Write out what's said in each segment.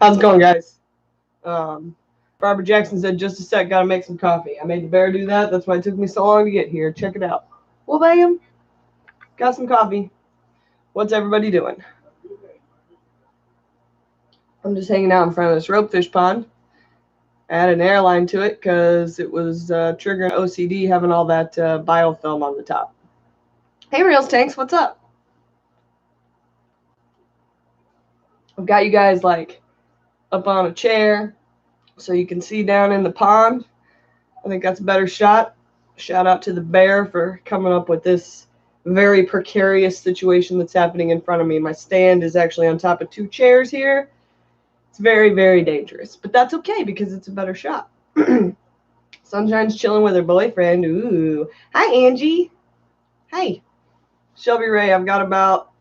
How's it going, guys? Barbara Jackson said, just a sec, gotta make some coffee. I made the bear do that. That's why it took me so long to get here. Check it out. Well, bam. Got some coffee. What's everybody doing? I'm just hanging out in front of this Ropefish Pond. I added an airline to it because it was triggering OCD having all that biofilm on the top. Hey, Reels Tanks, what's up? I've got you guys like up on a chair so you can see down in the pond. I think that's a better shot. Shout out to the bear for coming up with this very precarious situation that's happening in front of me. My stand is actually on top of two chairs here. It's very, very dangerous, but that's okay because it's a better shot. Sunshine's chilling with her boyfriend. Ooh. Hi, Angie. Hey. Shelby Ray, I've about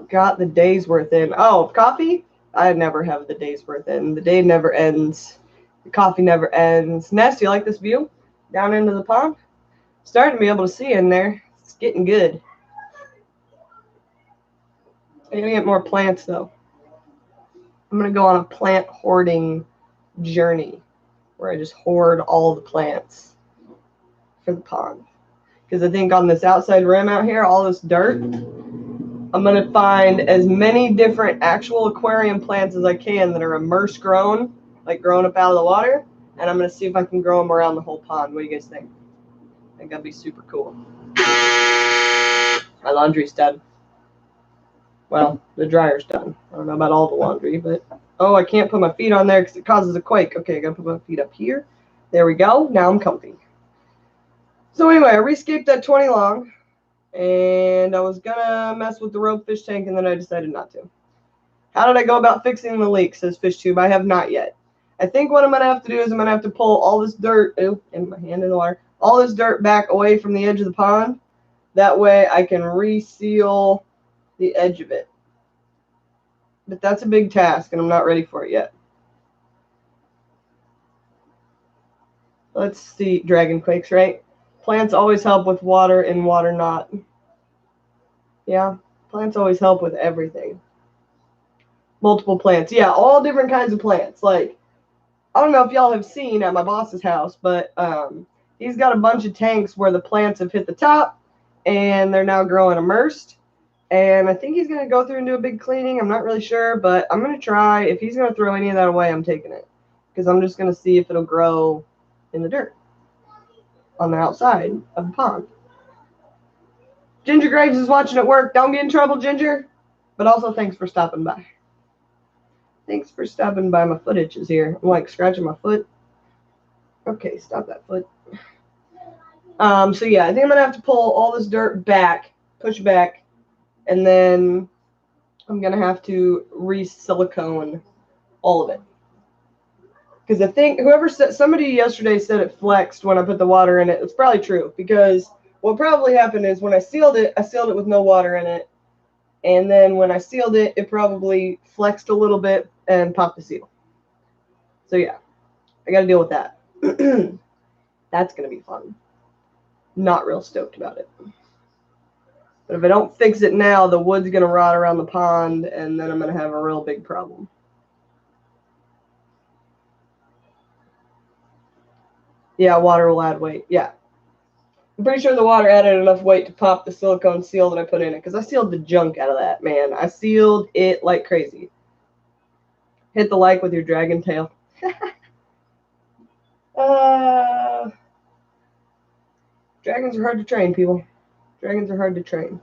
got the day's worth in. Oh, coffee? I never have the day's worth in. The day never ends. The coffee never ends. Ness, you like this view? Down into the pond? Starting to be able to see in there. It's getting good. I'm going to get more plants, though. I'm going to go on a plant hoarding journey where I just hoard all the plants for the pond. Because I think on this outside rim out here, all this dirt, I'm going to find as many different actual aquarium plants as I can that are immerse grown, like grown up out of the water, and I'm going to see if I can grow them around the whole pond. What do you guys think? I think that'd be super cool. My laundry's done. Well, the dryer's done. I don't know about all the laundry, but... Oh, I can't put my feet on there because it causes a quake. Okay, I got to put my feet up here. There we go. Now I'm comfy. So anyway, I rescaped that 20 long, and I was going to mess with the Ropefish tank, and then I decided not to. How did I go about fixing the leak, says FishTube. I have not yet. I think what I'm going to have to do is I'm going to have to pull all this dirt, and my hand in the water, all this dirt back away from the edge of the pond. That way I can reseal the edge of it. But that's a big task, and I'm not ready for it yet. Let's see. Dragon quakes, right? Plants always help with water and water not. Yeah, plants always help with everything. Multiple plants. Yeah, all different kinds of plants. Like, I don't know if y'all have seen at my boss's house, but he's got a bunch of tanks where the plants have hit the top, and they're now growing immersed. And I think he's going to go through and do a big cleaning. I'm not really sure, but I'm going to try. If he's going to throw any of that away, I'm taking it. Because I'm just going to see if it'll grow in the dirt on the outside of the pond. Ginger Graves is watching at work. Don't get in trouble, Ginger. But also, thanks for stopping by. Thanks for stopping by. My foot itches here. I'm like scratching my foot. Okay, stop that foot. So yeah, I think I'm going to have to pull all this dirt back, push back, and then I'm going to have to re-silicone all of it. Because I think whoever said, somebody yesterday said it flexed when I put the water in it. It's probably true. Because what probably happened is when I sealed it with no water in it. And then when I sealed it, it probably flexed a little bit and popped the seal. So yeah, I got to deal with that. That's going to be fun. Not real stoked about it. But if I don't fix it now, the wood's going to rot around the pond, and then I'm going to have a real big problem. Yeah, water will add weight. Yeah. I'm pretty sure the water added enough weight to pop the silicone seal that I put in it, because I sealed the junk out of that, man. I sealed it like crazy. Hit the like with your dragon tail. Dragons are hard to train, people. Dragons are hard to train.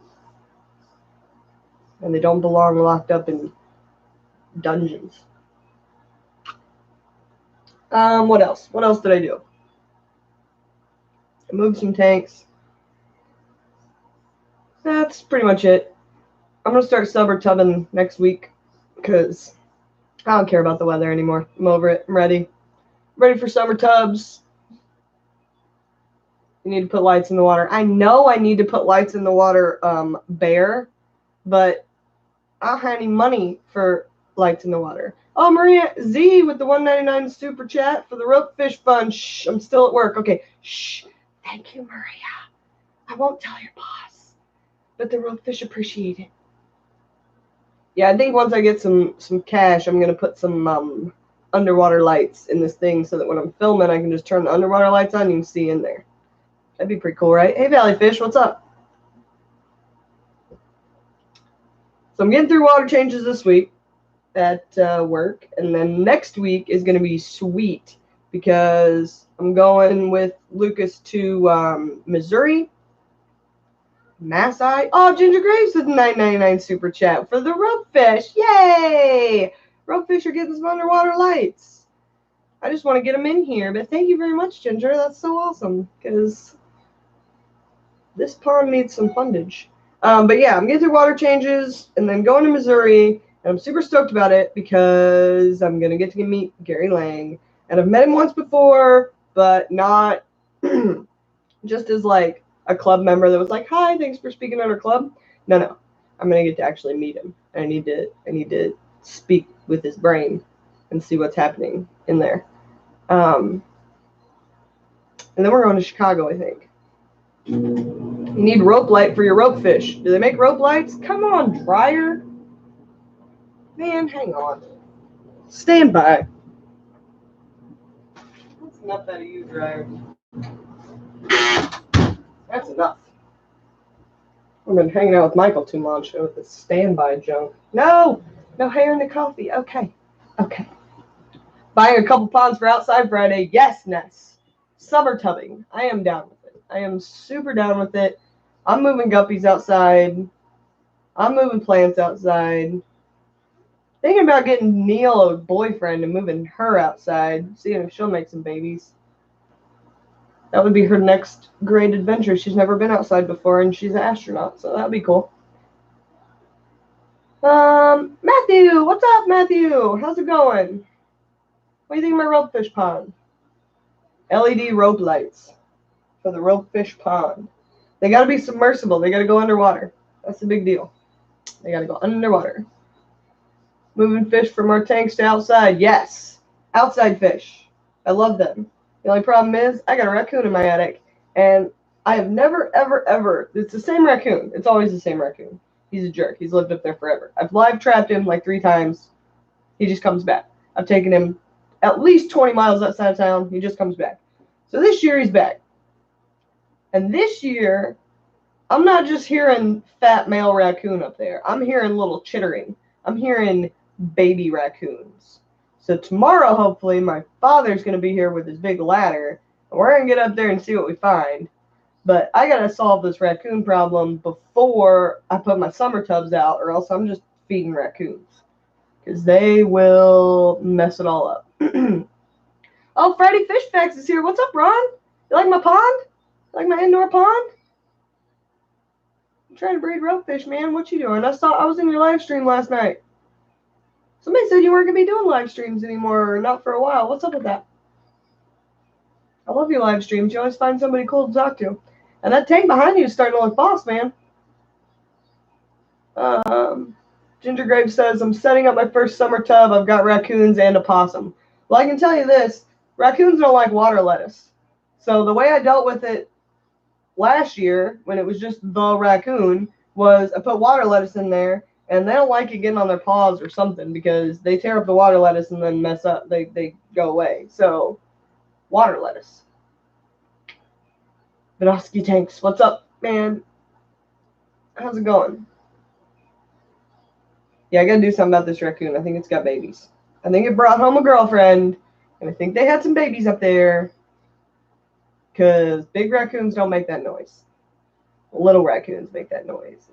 And they don't belong locked up in dungeons. What else? What else did I do? I moved some tanks. That's pretty much it. I'm going to start summer tubbing next week because I don't care about the weather anymore. I'm over it. I'm ready. I'm ready for summer tubs. You need to put lights in the water. I know I need to put lights in the water, Bear, but I don't have any money for lights in the water. Oh, Maria Z with the $1.99 super chat for the Ropefish Pond. Shh, I'm still at work. Okay, shh. Thank you, Maria. I won't tell your boss, but the Ropefish appreciate it. Yeah, I think once I get some cash, I'm gonna put some underwater lights in this thing so that when I'm filming, I can just turn the underwater lights on and you can see in there. That'd be pretty cool, right? Hey, Valley Fish, what's up? So I'm getting through water changes this week at work, and then next week is going to be sweet because I'm going with Lucas to Missouri. Massai. Oh, Ginger Graves with $9.99 super chat for the Ropefish. Yay! Ropefish are getting some underwater lights. I just want to get them in here, but thank you very much, Ginger. That's so awesome because this pond needs some fundage. But yeah, I'm getting through water changes and then going to Missouri, and I'm super stoked about it because I'm going to get to meet Gary Lang. And I've met him once before, but not just as like a club member that was like, "Hi, thanks for speaking at our club." No. I'm going to get to actually meet him. I need to speak with his brain and see what's happening in there. And then we're going to Chicago, I think. You need rope light for your ropefish. Do they make rope lights? Come on, dryer. Man, hang on. Stand by. That's enough out of you, dryer. That's enough. I've been hanging out with Michael too much with this standby junk. No hair in the coffee. Okay. Buying a couple ponds for outside Friday. Yes, Ness. Summer tubbing. I am down with it. I am super down with it. I'm moving guppies outside. I'm moving plants outside. Thinking about getting Neil a boyfriend and moving her outside, seeing if she'll make some babies. That would be her next great adventure. She's never been outside before, and she's an astronaut, so that'd be cool. Matthew, what's up, Matthew? How's it going? What do you think of my Ropefish Pond? LED rope lights for the Ropefish Pond. They gotta be submersible. They gotta go underwater. That's the big deal. They gotta go underwater. Moving fish from our tanks to outside. Yes. Outside fish. I love them. The only problem is I got a raccoon in my attic, and I have never, ever, it's the same raccoon. It's always the same raccoon. He's a jerk. He's lived up there forever. I've live trapped him like 3 times. He just comes back. I've taken him at least 20 miles outside of town. He just comes back. So this year he's back. And this year, I'm not just hearing fat male raccoon up there. I'm hearing little chittering. I'm hearing baby raccoons. So tomorrow, hopefully, my father's going to be here with his big ladder. And we're going to get up there and see what we find. But I got to solve this raccoon problem before I put my summer tubs out, or else I'm just feeding raccoons. Because they will mess it all up. Oh, Friday Fish Facts is here. What's up, Ron? You like my pond? You like my indoor pond? I'm trying to breed ropefish, man. What you doing? I was in your live stream last night. Somebody said you weren't going to be doing live streams anymore, or not for a while. What's up with that? I love your live streams. You always find somebody cool to talk to. And that tank behind you is starting to look boss, man. Ginger Grave says, I'm setting up my first summer tub. I've got raccoons and a possum. Well, I can tell you this. Raccoons don't like water lettuce. So the way I dealt with it last year, when it was just the raccoon, was I put water lettuce in there, and they don't like it getting on their paws or something because they tear up the water lettuce and then mess up. They go away. So, water lettuce. Vinosky Tanks, what's up, man? How's it going? Yeah, I gotta do something about this raccoon. I think it's got babies. I think it brought home a girlfriend, and I think they had some babies up there. Because big raccoons don't make that noise. Little raccoons make that noise.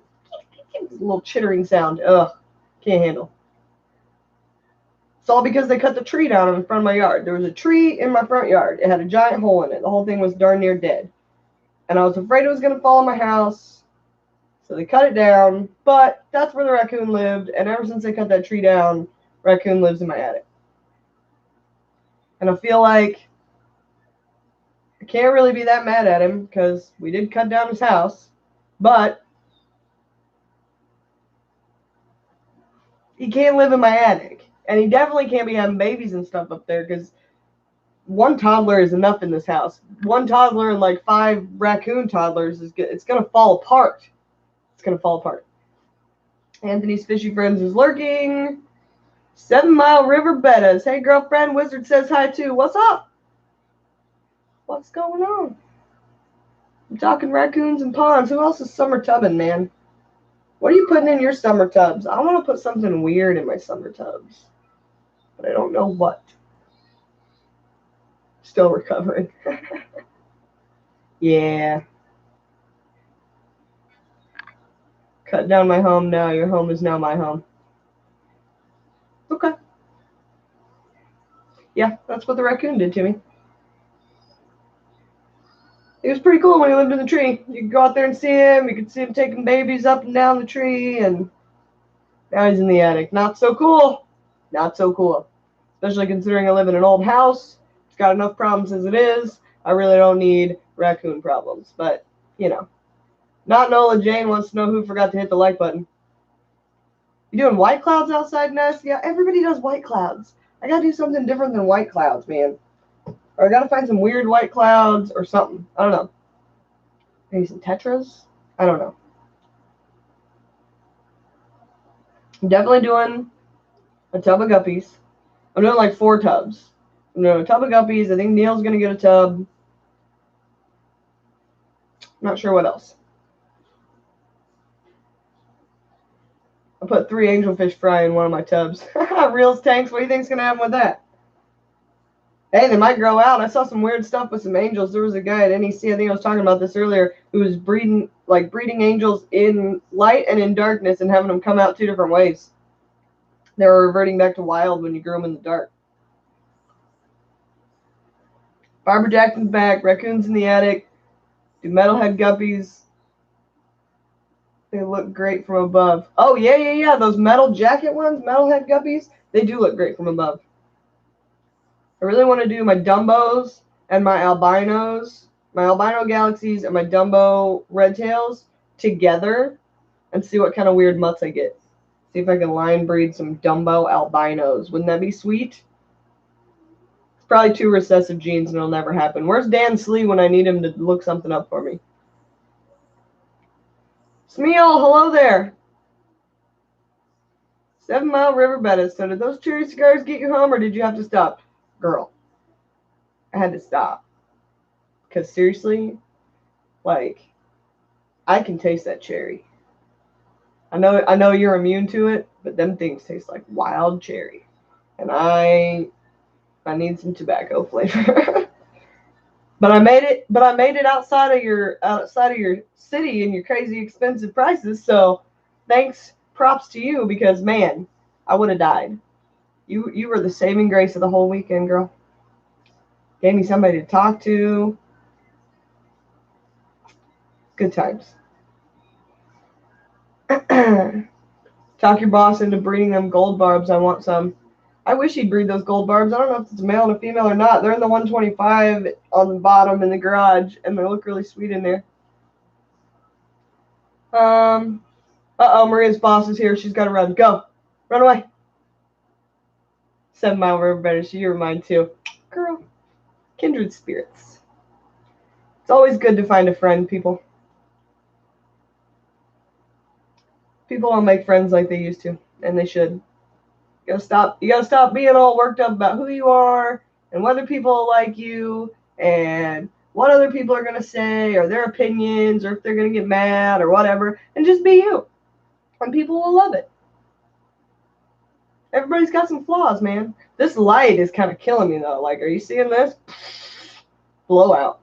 It's a little chittering sound. Ugh, can't handle. It's all because they cut the tree down in front of my yard. There was a tree in my front yard. It had a giant hole in it. The whole thing was darn near dead. And I was afraid it was going to fall on my house. So they cut it down. But that's where the raccoon lived. And ever since they cut that tree down, raccoon lives in my attic. And I feel like I can't really be that mad at him because we did cut down his house. But he can't live in my attic. And he definitely can't be having babies and stuff up there because one toddler is enough in this house. One toddler and like 5 raccoon toddlers, it's going to fall apart. It's going to fall apart. Anthony's Fishy Friends is lurking. 7 Mile River Bettas. Hey, girlfriend. Wizard says hi, too. What's up? What's going on? I'm talking raccoons and ponds. Who else is summer tubbing, man? What are you putting in your summer tubs? I want to put something weird in my summer tubs, but I don't know what. Still recovering. Yeah. Cut down my home now. Your home is now my home. Okay. Yeah, that's what the raccoon did to me. It was pretty cool when he lived in the tree. You could go out there and see him. You could see him taking babies up and down the tree, and now he's in the attic. Not so cool. Not so cool. Especially considering I live in an old house. It's got enough problems as it is. I really don't need raccoon problems. But, you know. Not Nola Jane wants to know who forgot to hit the like button. You doing white clouds outside, Ness? Yeah, everybody does white clouds. I gotta do something different than white clouds, man. Or I gotta find some weird white clouds or something. I don't know. Maybe some tetras? I don't know. I'm definitely doing a tub of guppies. I'm doing like 4 tubs. I'm doing a tub of guppies. I think Neil's gonna get a tub. Not sure what else. I put 3 angelfish fry in one of my tubs. Reels tanks. What do you think's gonna happen with that? Hey, they might grow out. I saw some weird stuff with some angels. There was a guy at NEC, I think I was talking about this earlier, who was breeding angels in light and in darkness and having them come out 2 different ways. They were reverting back to wild when you grew them in the dark. Barbara Jackson's back. Raccoons in the attic. Do metalhead guppies. They look great from above. Oh, yeah. Those metal jacket ones, metalhead guppies, they do look great from above. I really want to do my Dumbos and my albinos, my albino galaxies and my Dumbo redtails together and see what kind of weird mutts I get. See if I can line breed some Dumbo albinos. Wouldn't that be sweet? It's probably 2 recessive genes and it'll never happen. Where's Dan Slee when I need him to look something up for me? Smeal, hello there. 7 Mile River Bettas. So did those cherry cigars get you home or did you have to stop? Girl, I had to stop. Because seriously, like, I can taste that cherry. I know you're immune to it, but them things taste like wild cherry. And I need some tobacco flavor. But I made it outside of your city and your crazy expensive prices. So thanks, props to you, because man, I would have died. You were the saving grace of the whole weekend, girl. Gave me somebody to talk to. Good times. Talk your boss into breeding them gold barbs. I want some. I wish he'd breed those gold barbs. I don't know if it's a male and a female or not. They're in the 125 on the bottom in the garage, and they look really sweet in there. Uh-oh, Maria's boss is here. She's got to run. Go. Run away. 7 Mile River Bettas. You're mine, too. Girl. Kindred spirits. It's always good to find a friend, people. People don't make friends like they used to, and they should. You gotta stop being all worked up about who you are and whether people like you and what other people are gonna say or their opinions or if they're gonna get mad or whatever, and just be you. And people will love it. Everybody's got some flaws, man. This light is kind of killing me though. Like, are you seeing this? Blowout.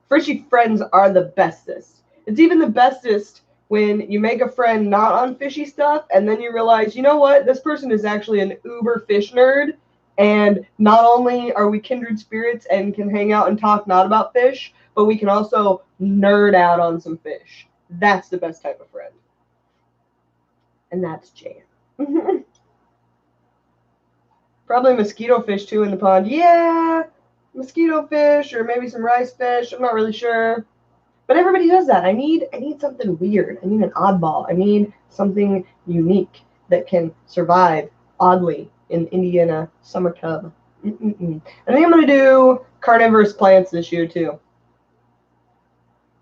Fishy friends are the bestest. It's even the bestest when you make a friend not on fishy stuff, and then you realize, you know what? This person is actually an uber fish nerd, and not only are we kindred spirits and can hang out and talk not about fish, but we can also nerd out on some fish. That's the best type of friend. And that's Jan. Probably mosquitofish too in the pond. Yeah, mosquitofish or maybe some rice fish. I'm not really sure. But everybody does that. I need something weird. I need an oddball. I need something unique that can survive oddly in Indiana summer tub. I think I'm going to do carnivorous plants this year too.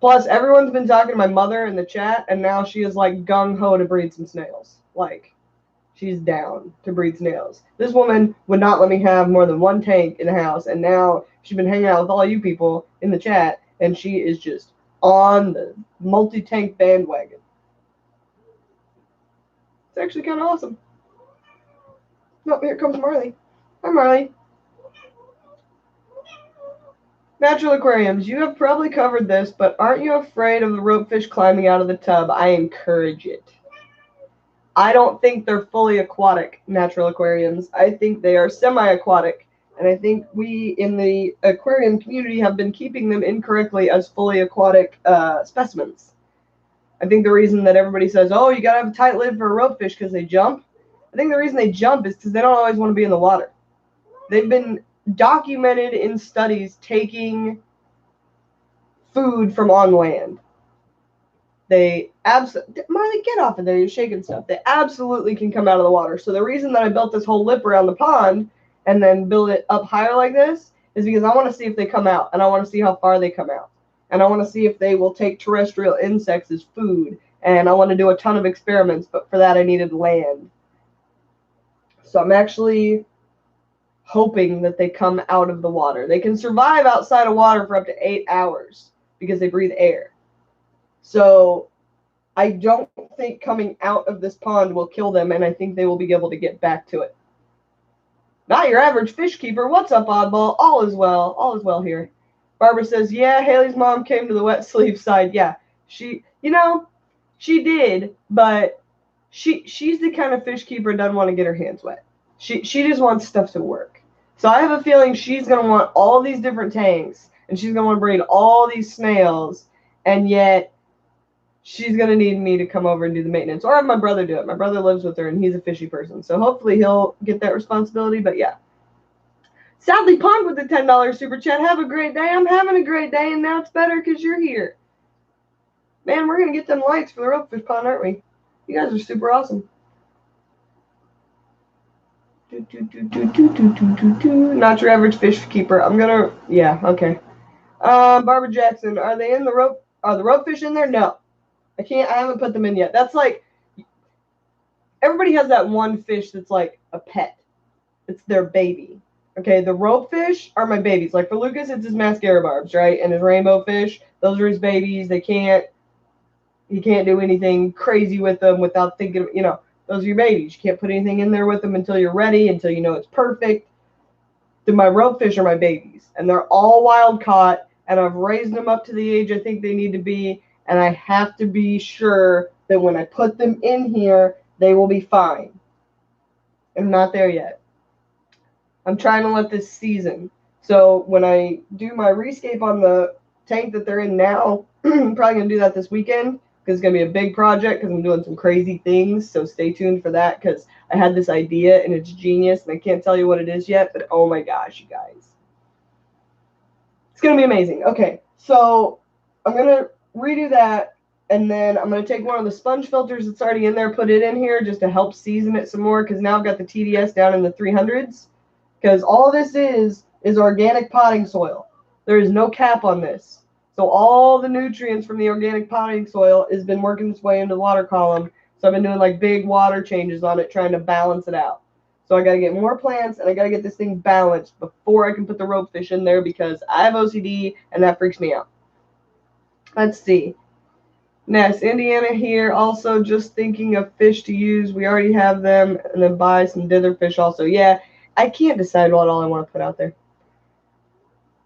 Plus, everyone's been talking to my mother in the chat, and now she is like gung-ho to breed some snails. Like, she's down to breed snails. This woman would not let me have more than one tank in the house, and now she's been hanging out with all you people in the chat, and she is just on the multi-tank bandwagon. It's actually kind of awesome. Oh, here comes Marley. Hi, Marley. Natural aquariums. You have probably covered this, but aren't you afraid of the ropefish climbing out of the tub? I encourage it. I don't think they're fully aquatic natural aquariums. I think they are semi-aquatic, and I think we in the aquarium community have been keeping them incorrectly as fully aquatic specimens. I think the reason that everybody says, oh, you got to have a tight lid for a ropefish because they jump, I think the reason they jump is because they don't always want to be in the water. They've been documented in studies taking food from on land. They absolutely, Marley, get off of there, you're shaking stuff. They absolutely can come out of the water. So the reason that I built this whole lip around the pond and then build it up higher like this is because I want to see if they come out, and I want to see how far they come out. And I want to see if they will take terrestrial insects as food. And I want to do a ton of experiments, but for that I needed land. So I'm actually hoping that they come out of the water. They can survive outside of water for up to 8 hours because they breathe air. So I don't think coming out of this pond will kill them, and I think they will be able to get back to it. Not your average fish keeper. What's up, Oddball? All is well. All is well here. Barbara says, yeah, Haley's mom came to the wet sleeve side. Yeah, she did, but she's the kind of fish keeper that doesn't want to get her hands wet. She just wants stuff to work. So I have a feeling she's going to want all these different tanks, and she's going to want to breed all these snails, and yet she's going to need me to come over and do the maintenance, or have my brother do it. My brother lives with her, and he's a fishy person, so hopefully he'll get that responsibility, but yeah. Sadly Punk with the $10 super chat. Have a great day. I'm having a great day, and now it's better because you're here. Man, we're going to get them likes for the Ropefish Pond, aren't we? You guys are super awesome. Not your average fish keeper. I'm going to, yeah, okay. Barbara Jackson, are the ropefish in there? No. I haven't put them in yet. That's like, everybody has that one fish that's like a pet. It's their baby. Okay, the ropefish are my babies. Like for Lucas, it's his mascara barbs, right? And his rainbow fish, those are his babies. He can't do anything crazy with them without thinking, those are your babies. You can't put anything in there with them until you're ready, until you know it's perfect. Then my ropefish are my babies, and they're all wild caught, and I've raised them up to the age I think they need to be, and I have to be sure that when I put them in here, they will be fine. I'm not there yet. I'm trying to let this season. So when I do my rescape on the tank that they're in now, I'm probably going to do that this weekend because it's going to be a big project because I'm doing some crazy things. So stay tuned for that because I had this idea and it's genius and I can't tell you what it is yet, but oh my gosh, you guys. It's going to be amazing. Okay, so I'm going to redo that, and then I'm going to take one of the sponge filters that's already in there, put it in here just to help season it some more because now I've got the TDS down in the 300s. Because all this is organic potting soil. There is no cap on this. So all the nutrients from the organic potting soil has been working its way into the water column. So I've been doing like big water changes on it, trying to balance it out. So I got to get more plants, and I got to get this thing balanced before I can put the ropefish in there because I have OCD, and that freaks me out. Let's see. Ness, Indiana here. Also just thinking of fish to use. We already have them. And then buy some dither fish also. Yeah. I can't decide what all I want to put out there.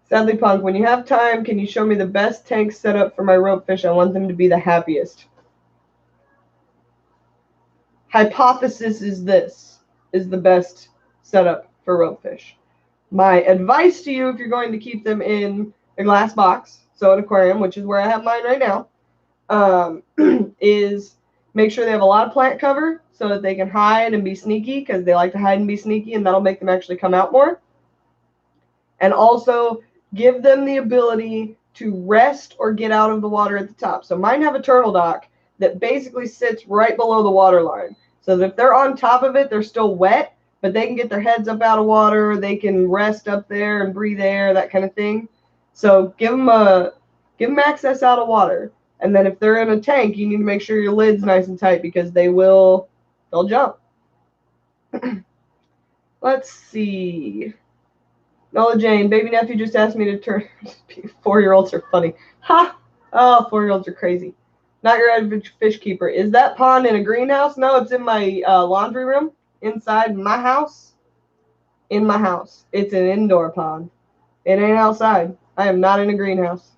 Sadly Punk, when you have time, can you show me the best tank setup for my ropefish? I want them to be the happiest. Hypothesis is this is the best setup for ropefish. My advice to you, if you're going to keep them in a glass box, so an aquarium, which is where I have mine right now, is make sure they have a lot of plant cover so that they can hide and be sneaky because they like to hide and be sneaky, and that'll make them actually come out more. And also give them the ability to rest or get out of the water at the top. So mine have a turtle dock that basically sits right below the water line. So that if they're on top of it, they're still wet, but they can get their heads up out of water. They can rest up there and breathe air, that kind of thing. So give them a Give them access out of water. And then if they're in a tank, you need to make sure your lid's nice and tight because they'll jump. Let's see. Nola Jane, baby nephew just asked me to turn. 4-year-olds are funny. Ha! Oh, 4-year-olds are crazy. Not your average fish keeper. Is that pond in a greenhouse? No, it's in my laundry room inside my house. In my house. It's an indoor pond. It ain't outside. I am not in a greenhouse.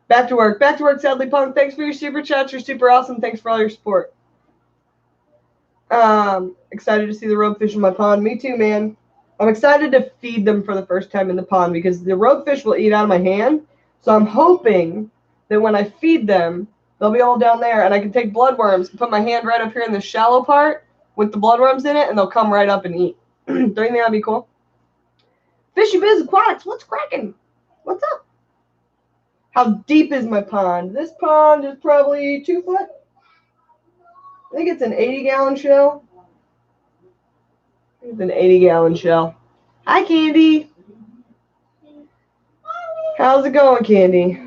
Back to work. Back to work, Sadly Punk. Thanks for your super chats. You're super awesome. Thanks for all your support. Excited to see the ropefish in my pond. Me too, man. I'm excited to feed them for the first time in the pond because the ropefish will eat out of my hand. So I'm hoping that when I feed them, they'll be all down there and I can take bloodworms and put my hand right up here in the shallow part with the bloodworms in it and they'll come right up and eat. Don't you think that'd be cool? Fishy Biz Aquatics, what's cracking? What's up? How deep is my pond? This pond is probably 2 foot. I think it's an 80-gallon shell. It's an 80-gallon shell. Hi, Candy. How's it going, Candy?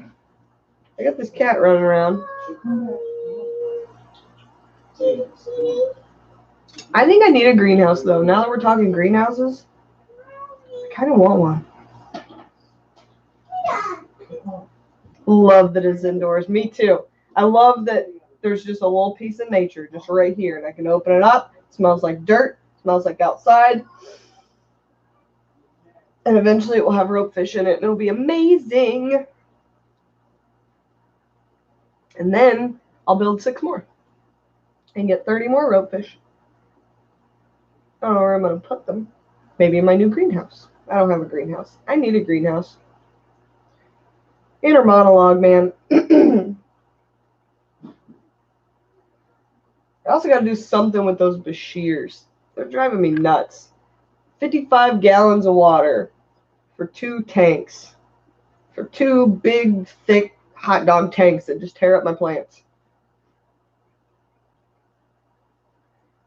I got this cat running around. I think I need a greenhouse, though. Now that we're talking greenhouses, I kind of want one. Love that it's indoors. Me too. I love that there's just a little piece of nature just right here, and I can open it up. It smells like dirt. It smells like outside. And eventually it will have ropefish in it, and it'll be amazing. And then I'll build 6 more and get 30 more ropefish. I don't know where I'm going to put them. Maybe in my new greenhouse. I don't have a greenhouse. I need a greenhouse. Inner monologue, man. I also got to do something with those bashirs. They're driving me nuts. 55 gallons of water for 2 tanks. For 2 big, thick hot dog tanks that just tear up my plants.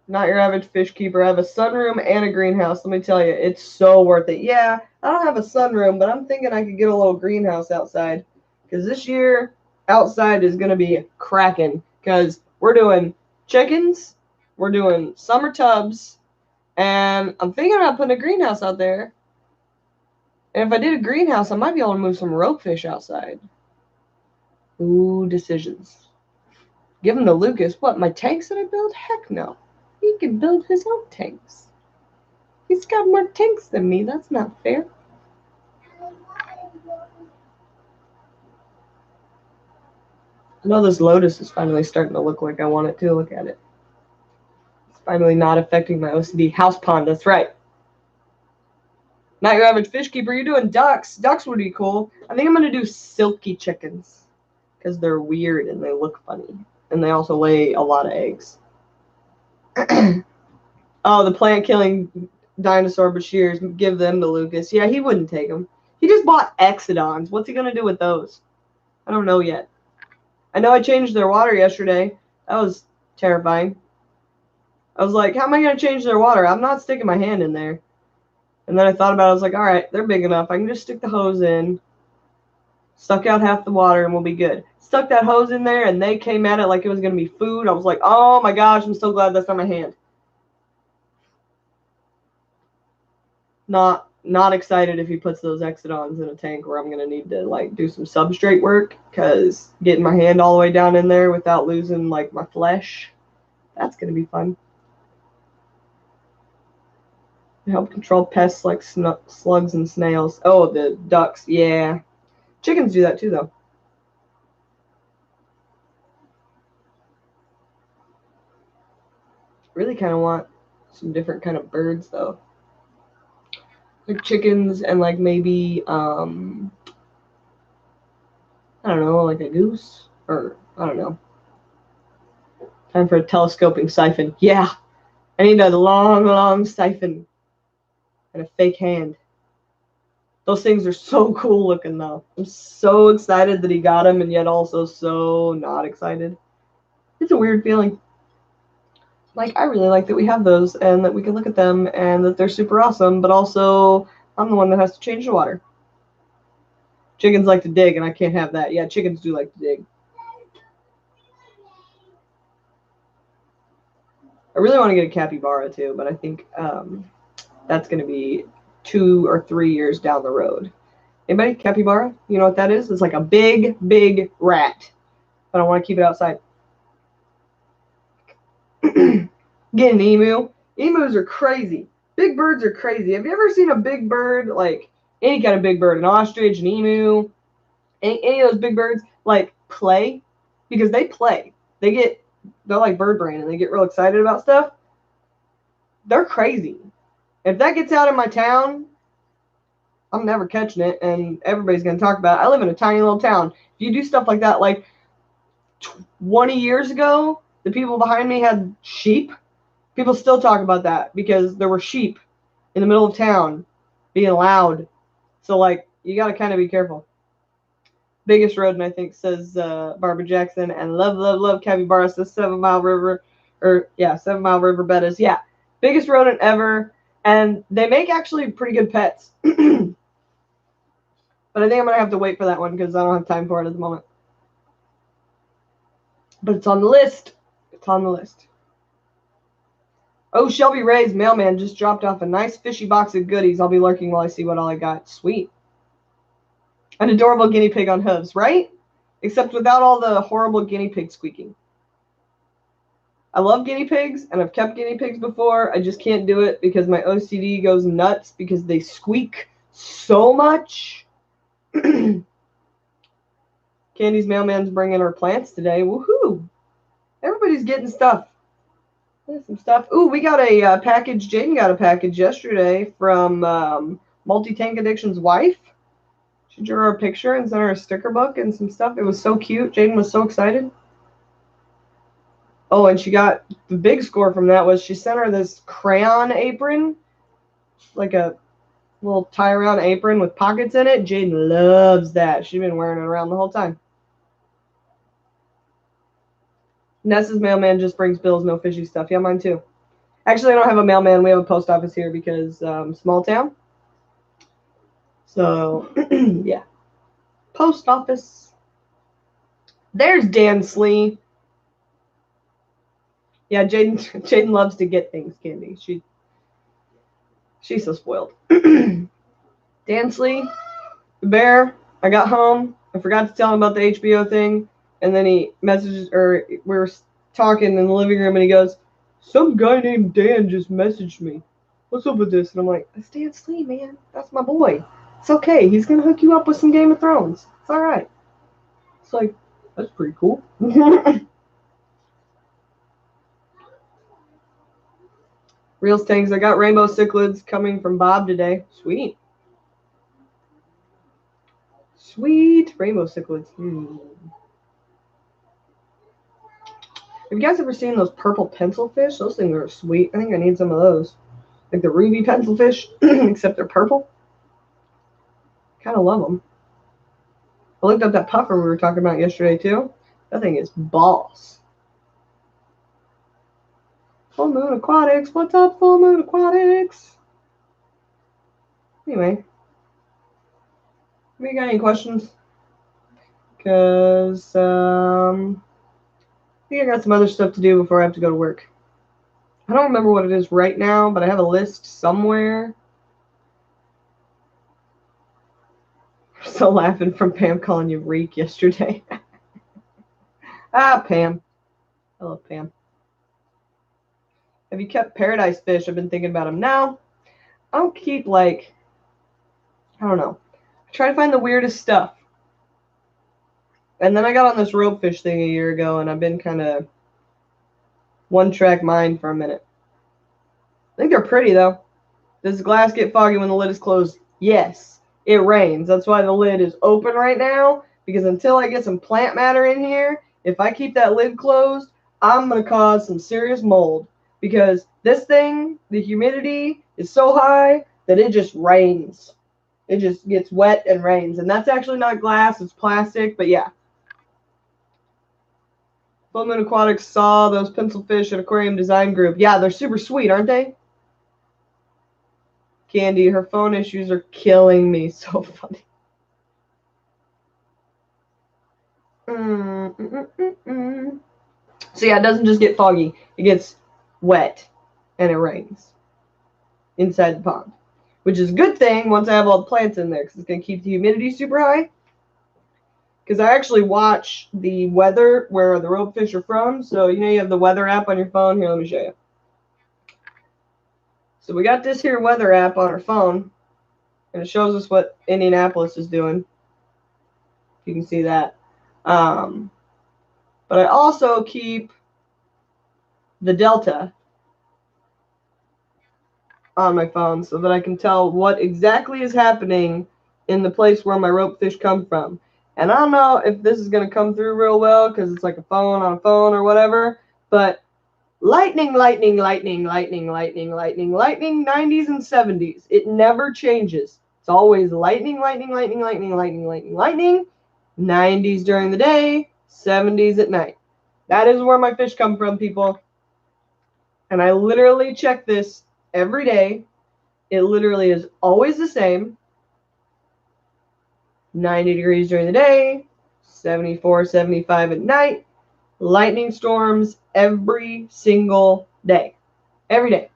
Not your average fish keeper. I have a sunroom and a greenhouse. Let me tell you, it's so worth it. Yeah, I don't have a sunroom, but I'm thinking I could get a little greenhouse outside. Because this year, outside is going to be cracking. Because we're doing chickens, we're doing summer tubs, and I'm thinking about putting a greenhouse out there. And if I did a greenhouse, I might be able to move some ropefish outside. Ooh, decisions. Give them to Lucas. What, my tanks that I build? Heck no. He can build his own tanks. He's got more tanks than me. That's not fair. I know this lotus is finally starting to look like I want it to. Look at it. It's finally not affecting my OCD. House pond, that's right. Not your average fish keeper. You're doing ducks. Ducks would be cool. I think I'm going to do silky chickens because they're weird and they look funny. And they also lay a lot of eggs. Oh, the plant-killing dinosaur bashirs. Give them to Lucas. Yeah, he wouldn't take them. He just bought exodons. What's he going to do with those? I don't know yet. I know I changed their water yesterday. That was terrifying. I was like, how am I going to change their water? I'm not sticking my hand in there. And then I thought about it. I was like, all right, they're big enough. I can just stick the hose in, suck out half the water, and we'll be good. Stuck that hose in there, and they came at it like it was going to be food. I was like, oh, my gosh, I'm so glad that's not my hand. Not excited if he puts those exodons in a tank where I'm going to need to, like, do some substrate work because getting my hand all the way down in there without losing, like, my flesh, that's going to be fun. Help control pests like slugs and snails. Oh, the ducks, yeah. Chickens do that too, though. Really kind of want some different kind of birds, though. Like chickens and like maybe, I don't know, like a goose? Or, I don't know. Time for a telescoping siphon. Yeah, I need a long, long siphon. And a fake hand. Those things are so cool looking, though. I'm so excited that he got them, and yet also so not excited. It's a weird feeling. Like, I really like that we have those, and that we can look at them, and that they're super awesome, but also, I'm the one that has to change the water. Chickens like to dig, and I can't have that. Yeah, chickens do like to dig. I really want to get a capybara too, but I think that's going to be 2 or 3 years down the road. Anybody? Capybara? You know what that is? It's like a big, big rat. But I want to keep it outside. Get an emu. Emus are crazy. Big birds are crazy. Have you ever seen a big bird, like any kind of big bird, an ostrich, an emu, any of those big birds, like play? Because they play. They're like bird brain and they get real excited about stuff. They're crazy. If that gets out in my town, I'm never catching it, and everybody's going to talk about it. I live in a tiny little town. If you do stuff like that, like 20 years ago, the people behind me had sheep. People still talk about that because there were sheep in the middle of town being loud. So, like, you got to kind of be careful. Biggest rodent, I think, says Barbara Jackson, and love, love, love capybara, says 7 Mile River, 7 Mile River Bettas. Yeah, biggest rodent ever, and they make actually pretty good pets. But I think I'm going to have to wait for that one because I don't have time for it at the moment. But it's on the list. It's on the list. Oh, Shelby Ray's mailman just dropped off a nice fishy box of goodies. I'll be lurking while I see what all I got. Sweet. An adorable guinea pig on hooves, right? Except without all the horrible guinea pig squeaking. I love guinea pigs, and I've kept guinea pigs before. I just can't do it because my OCD goes nuts because they squeak so much. Candy's mailman's bringing her plants today. Woohoo! Everybody's getting stuff. There's some stuff. Ooh, we got a package. Jaden got a package yesterday from Multi-Tank Addiction's wife. She drew her a picture and sent her a sticker book and some stuff. It was so cute. Jaden was so excited. Oh, and she got the big score from that was she sent her this crayon apron, like a little tie-around apron with pockets in it. Jaden loves that. She's been wearing it around the whole time. Nessa's mailman just brings bills, no fishy stuff. Yeah, mine too. Actually, I don't have a mailman. We have a post office here because small town. So, yeah. Post office. There's Dan Slee. Yeah, Jaden loves to get things, Candy. She's so spoiled. Dan Slee, the bear. I got home. I forgot to tell him about the HBO thing. And then he messages, or we were talking in the living room, and he goes, some guy named Dan just messaged me. What's up with this? And I'm like, that's Dan Slee, man. That's my boy. It's okay. He's going to hook you up with some Game of Thrones. It's all right. It's like, that's pretty cool. Real Tangs. I got rainbow cichlids coming from Bob today. Sweet. Sweet rainbow cichlids. Have you guys ever seen those purple pencil fish? Those things are sweet. I think I need some of those. Like the ruby pencil fish, except they're purple. Kind of love them. I looked up that puffer we were talking about yesterday, too. That thing is boss. Full Moon Aquatics. What's up, Full Moon Aquatics? Anyway. Have you got any questions? Because, I think I got some other stuff to do before I have to go to work. I don't remember what it is right now, but I have a list somewhere. I'm still laughing from Pam calling you Reek yesterday. Pam. I love Pam. Have you kept paradise fish? I've been thinking about them. No. I don't keep, like, I don't know. I try to find the weirdest stuff. And then I got on this ropefish thing a year ago, and I've been kind of one-track mind for a minute. I think they're pretty, though. Does the glass get foggy when the lid is closed? Yes. It rains. That's why the lid is open right now, because until I get some plant matter in here, if I keep that lid closed, I'm going to cause some serious mold. Because this thing, the humidity is so high that it just rains. It just gets wet and rains. And that's actually not glass, it's plastic, but yeah. Full Moon Aquatics saw those pencil fish at Aquarium Design Group. Yeah, they're super sweet, aren't they? Candy, her phone issues are killing me. So funny. So yeah, it doesn't just get foggy. It gets wet and it rains inside the pond, which is a good thing once I have all the plants in there because it's going to keep the humidity super high. Because I actually watch the weather where the ropefish are from. So, you know, you have the weather app on your phone. Here, let me show you. So we got this here weather app on our phone, and it shows us what Indianapolis is doing. You can see that. But I also keep the Delta on my phone so that I can tell what exactly is happening in the place where my ropefish come from. And I don't know if this is going to come through real well because it's like a phone on a phone or whatever, but lightning, lightning, lightning, lightning, lightning, lightning, lightning, 90s and 70s. It never changes. It's always lightning, lightning, lightning, lightning, lightning, lightning, lightning, 90s during the day, 70s at night. That is where my fish come from, people. And I literally check this every day. It literally is always the same. 90 degrees during the day, 74, 75 at night. Lightning storms every single day. Every day.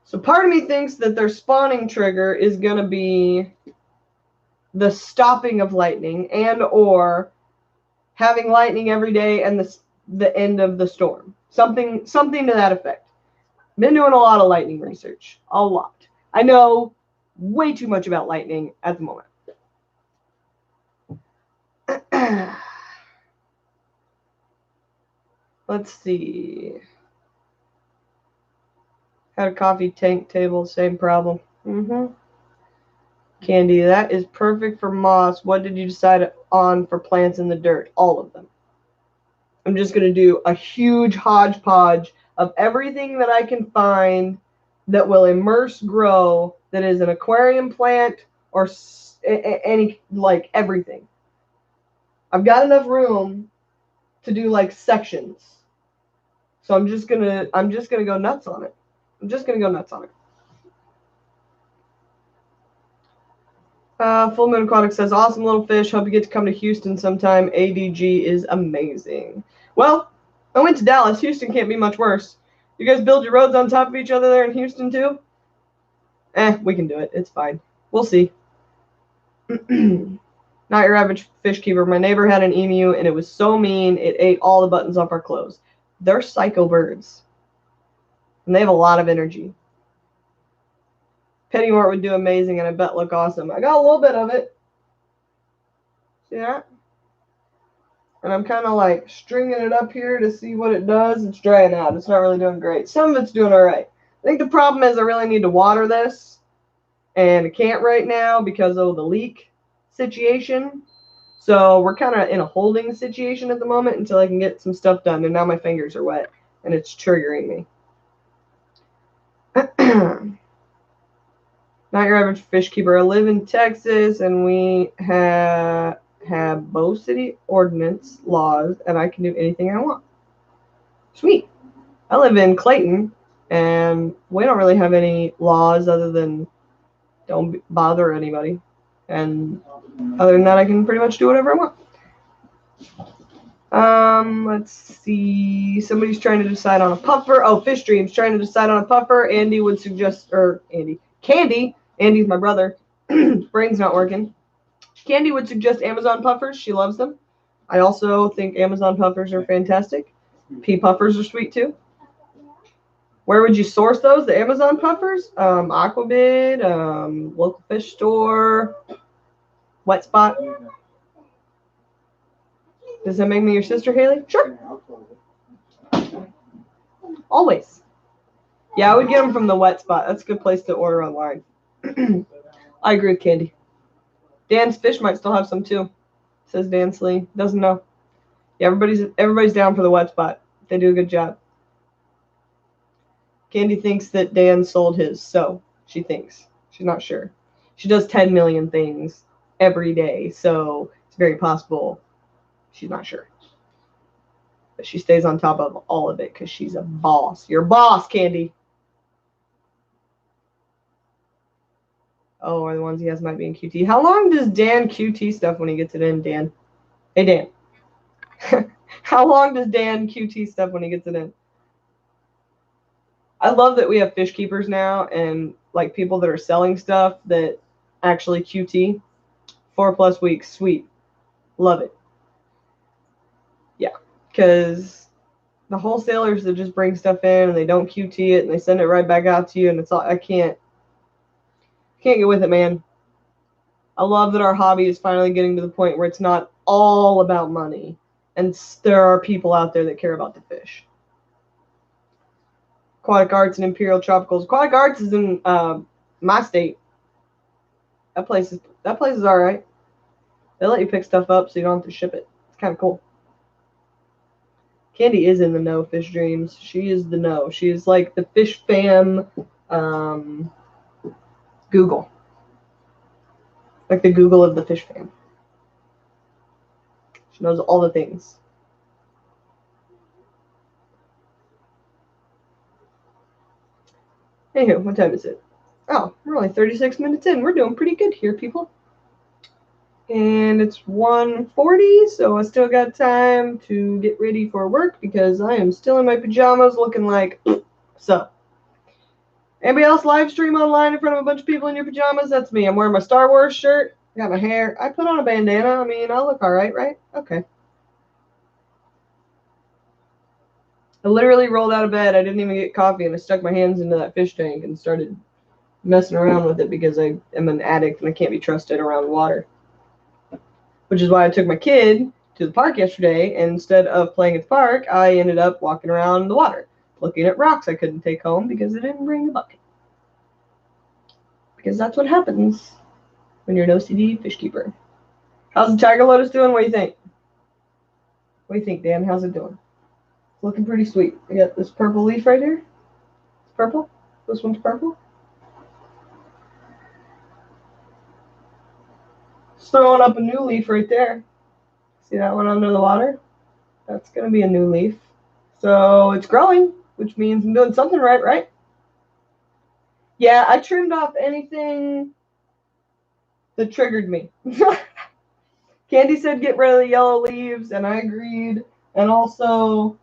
So part of me thinks that their spawning trigger is going to be the stopping of lightning and or having lightning every day and the end of the storm. Something to that effect. Been doing a lot of lightning research. A lot. I know way too much about lightning at the moment. Let's see. Had a coffee tank table, same problem. Candy, that is perfect for moss. What did you decide on for plants in the dirt? All of them. I'm just going to do a huge hodgepodge of everything that I can find that will immerse grow that is an aquarium plant or any, like, everything. I've got enough room to do like sections. So I'm just going to go nuts on it. I'm just going to go nuts on it. Full Moon Aquatics says, awesome little fish. Hope you get to come to Houston sometime. ADG is amazing. Well, I went to Dallas. Houston can't be much worse. You guys build your roads on top of each other there in Houston too? We can do it. It's fine. We'll see. Not your average fish keeper. My neighbor had an emu, and it was so mean, it ate all the buttons off our clothes. They're psycho birds. And they have a lot of energy. Pennywort would do amazing, and I bet look awesome. I got a little bit of it. See that? And I'm kind of like stringing it up here to see what it does. It's drying out. It's not really doing great. Some of it's doing all right. I think the problem is I really need to water this. And I can't right now because of the leak situation. So we're kind of in a holding situation at the moment until I can get some stuff done. And now my fingers are wet. And it's triggering me. Not your average fish keeper. I live in Texas and we have both city ordinance laws and I can do anything I want. Sweet. I live in Clayton and we don't really have any laws other than don't bother anybody. And other than that, I can pretty much do whatever I want. Let's see. Somebody's trying to decide on a puffer. Oh, Fish Dream's trying to decide on a puffer. Andy would suggest, or Candy. Andy's my brother. Brain's not working. Candy would suggest Amazon puffers. She loves them. I also think Amazon puffers are fantastic. Pea puffers are sweet too. Where would you source those? The Amazon puffers? Aquabid, local fish store, Wet Spot. Does that make me your sister, Haley? Sure. Always. Yeah, I would get them from the Wet Spot. That's a good place to order online. I agree with Candy. Dan's Fish might still have some too, says Dan Slee. Doesn't know. Yeah, everybody's down for the Wet Spot. They do a good job. Candy thinks that Dan sold his, so she thinks. She's not sure. She does 10 million things every day, so it's very possible she's not sure. But she stays on top of all of it because she's a boss. You're a boss, Candy. Oh, or the ones he has might be in QT. How long does Dan QT stuff when he gets it in, Dan? Hey, Dan. How long does Dan QT stuff when he gets it in? I love that we have fish keepers now and like people that are selling stuff that actually QT. 4+ weeks. Sweet. Love it. Yeah. Because the wholesalers that just bring stuff in and they don't QT it and they send it right back out to you and it's all, I can't get with it, man. I love that our hobby is finally getting to the point where it's not all about money and there are people out there that care about the fish. Aquatic Arts and Imperial Tropicals. Aquatic Arts is in my state. That place is all right. They let you pick stuff up so you don't have to ship it. It's kind of cool. Candy is in the know, Fish Dreams. She is the know. She is like the fish fam Google. Like the Google of the fish fam. She knows all the things. Anywho, what time is it? Oh, we're only 36 minutes in. We're doing pretty good here, people. And it's 1:40, so I still got time to get ready for work because I am still in my pajamas looking like so. Anybody else live stream online in front of a bunch of people in your pajamas? That's me. I'm wearing my Star Wars shirt. I got my hair. I put on a bandana. I mean, I look all right, right? Okay. I literally rolled out of bed. I didn't even get coffee, and I stuck my hands into that fish tank and started messing around with it because I am an addict and I can't be trusted around water. Which is why I took my kid to the park yesterday, and instead of playing at the park, I ended up walking around in the water, looking at rocks I couldn't take home because I didn't bring the bucket. Because that's what happens when you're an OCD fish keeper. How's the tiger lotus doing? What do you think? What do you think, Dan? How's it doing? It's looking pretty sweet. I got this purple leaf right here. It's purple. This one's purple. Just throwing up a new leaf right there. See that one under the water? That's going to be a new leaf. So it's growing, which means I'm doing something right, right? Yeah, I trimmed off anything that triggered me. Candy said get rid of the yellow leaves, and I agreed. And also,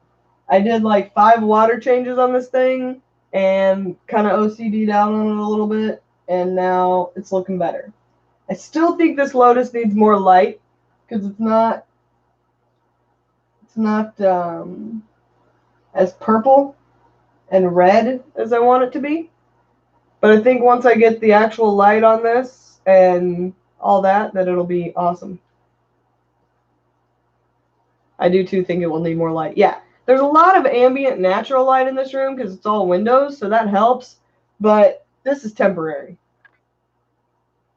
I did like 5 water changes on this thing and kind of OCD'd out on it a little bit, and now it's looking better. I still think this lotus needs more light because it's not as purple and red as I want it to be. But I think once I get the actual light on this and all that it'll be awesome. I do too think it will need more light. Yeah, there's a lot of ambient natural light in this room because it's all windows, so that helps. But this is temporary.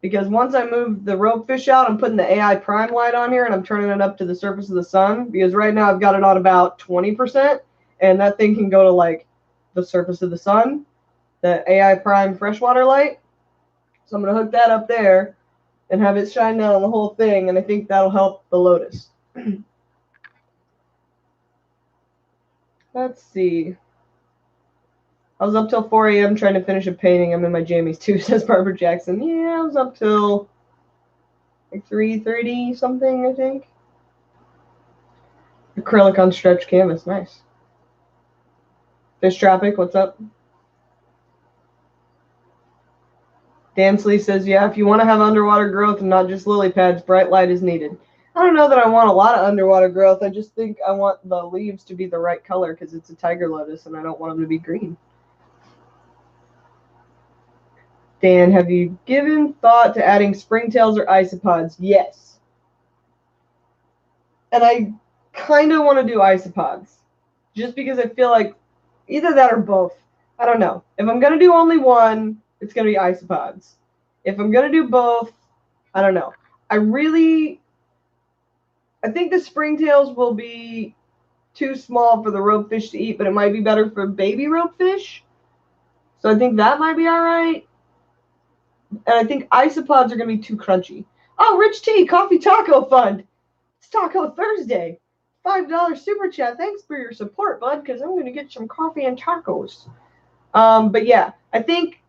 Because once I move the Ropefish out, I'm putting the AI prime light on here and I'm turning it up to the surface of the sun. Because right now I've got it on about 20%, and that thing can go to like the surface of the sun. The AI prime freshwater light. So I'm going to hook that up there and have it shine down on the whole thing, and I think that'll help the lotus. Let's see. I was up till 4 a.m. trying to finish a painting. I'm in my jammies too, says Barbara Jackson. Yeah, I was up till like 3:30 something, I think. Acrylic on stretched canvas. Nice. Fish Traffic, what's up? Dansley says, yeah, if you want to have underwater growth and not just lily pads, bright light is needed. I don't know that I want a lot of underwater growth. I just think I want the leaves to be the right color because it's a tiger lotus and I don't want them to be green. Dan, have you given thought to adding springtails or isopods? Yes. And I kind of want to do isopods just because I feel like either that or both. I don't know. If I'm going to do only one, it's going to be isopods. If I'm going to do both, I don't know. I think the springtails will be too small for the ropefish to eat, but it might be better for baby ropefish. So I think that might be all right. And I think isopods are going to be too crunchy. Oh, Rich T, Coffee Taco Fund. It's Taco Thursday. $5 super chat. Thanks for your support, bud, because I'm going to get some coffee and tacos. But yeah, I think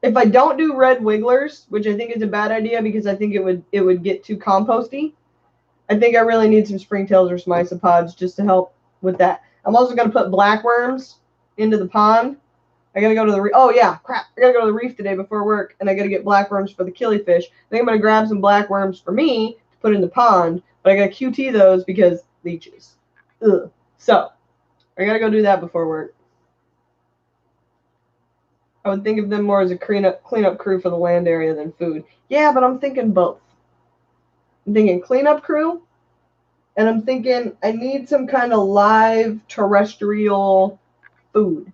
If I don't do red wigglers, which I think is a bad idea because I think it would get too composty, I think I really need some springtails or some isopods just to help with that. I'm also going to put black worms into the pond. I got to go to the reef. Oh, yeah, crap. I got to go to the reef today before work, and I got to get black worms for the killifish. I think I'm going to grab some black worms for me to put in the pond, but I got to QT those because leeches. Ugh. So, I got to go do that before work. I would think of them more as a cleanup crew for the land area than food. Yeah, but I'm thinking both. I'm thinking cleanup crew, and I'm thinking I need some kind of live terrestrial food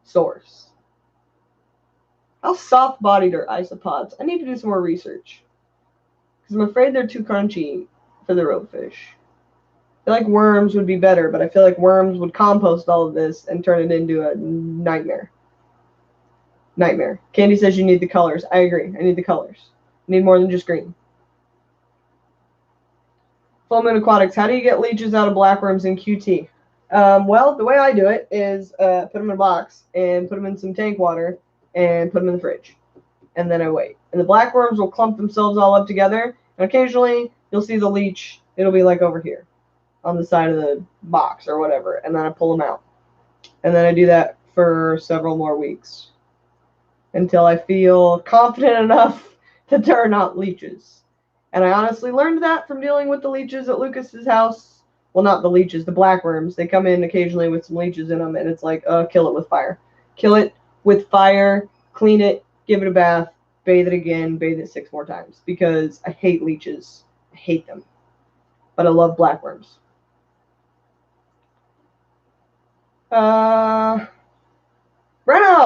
source. How soft-bodied are isopods? I need to do some more research. Because I'm afraid they're too crunchy for the ropefish. I feel like worms would be better, but I feel like worms would compost all of this and turn it into a nightmare. Nightmare. Candy says you need the colors. I agree. I need the colors. I need more than just green. Full Moon Aquatics. How do you get leeches out of blackworms in QT? Well, the way I do it is put them in a box and put them in some tank water and put them in the fridge. And then I wait. And the blackworms will clump themselves all up together. And occasionally, you'll see the leech. It'll be like over here on the side of the box or whatever. And then I pull them out. And then I do that for several more weeks until I feel confident enough to turn out leeches. And I honestly learned that from dealing with the leeches at Lucas's house. Well, not the leeches, the blackworms. They come in occasionally with some leeches in them, and it's like, kill it with fire. Kill it with fire, clean it, give it a bath, bathe it again, bathe it 6 more times. Because I hate leeches. I hate them. But I love blackworms. Breno,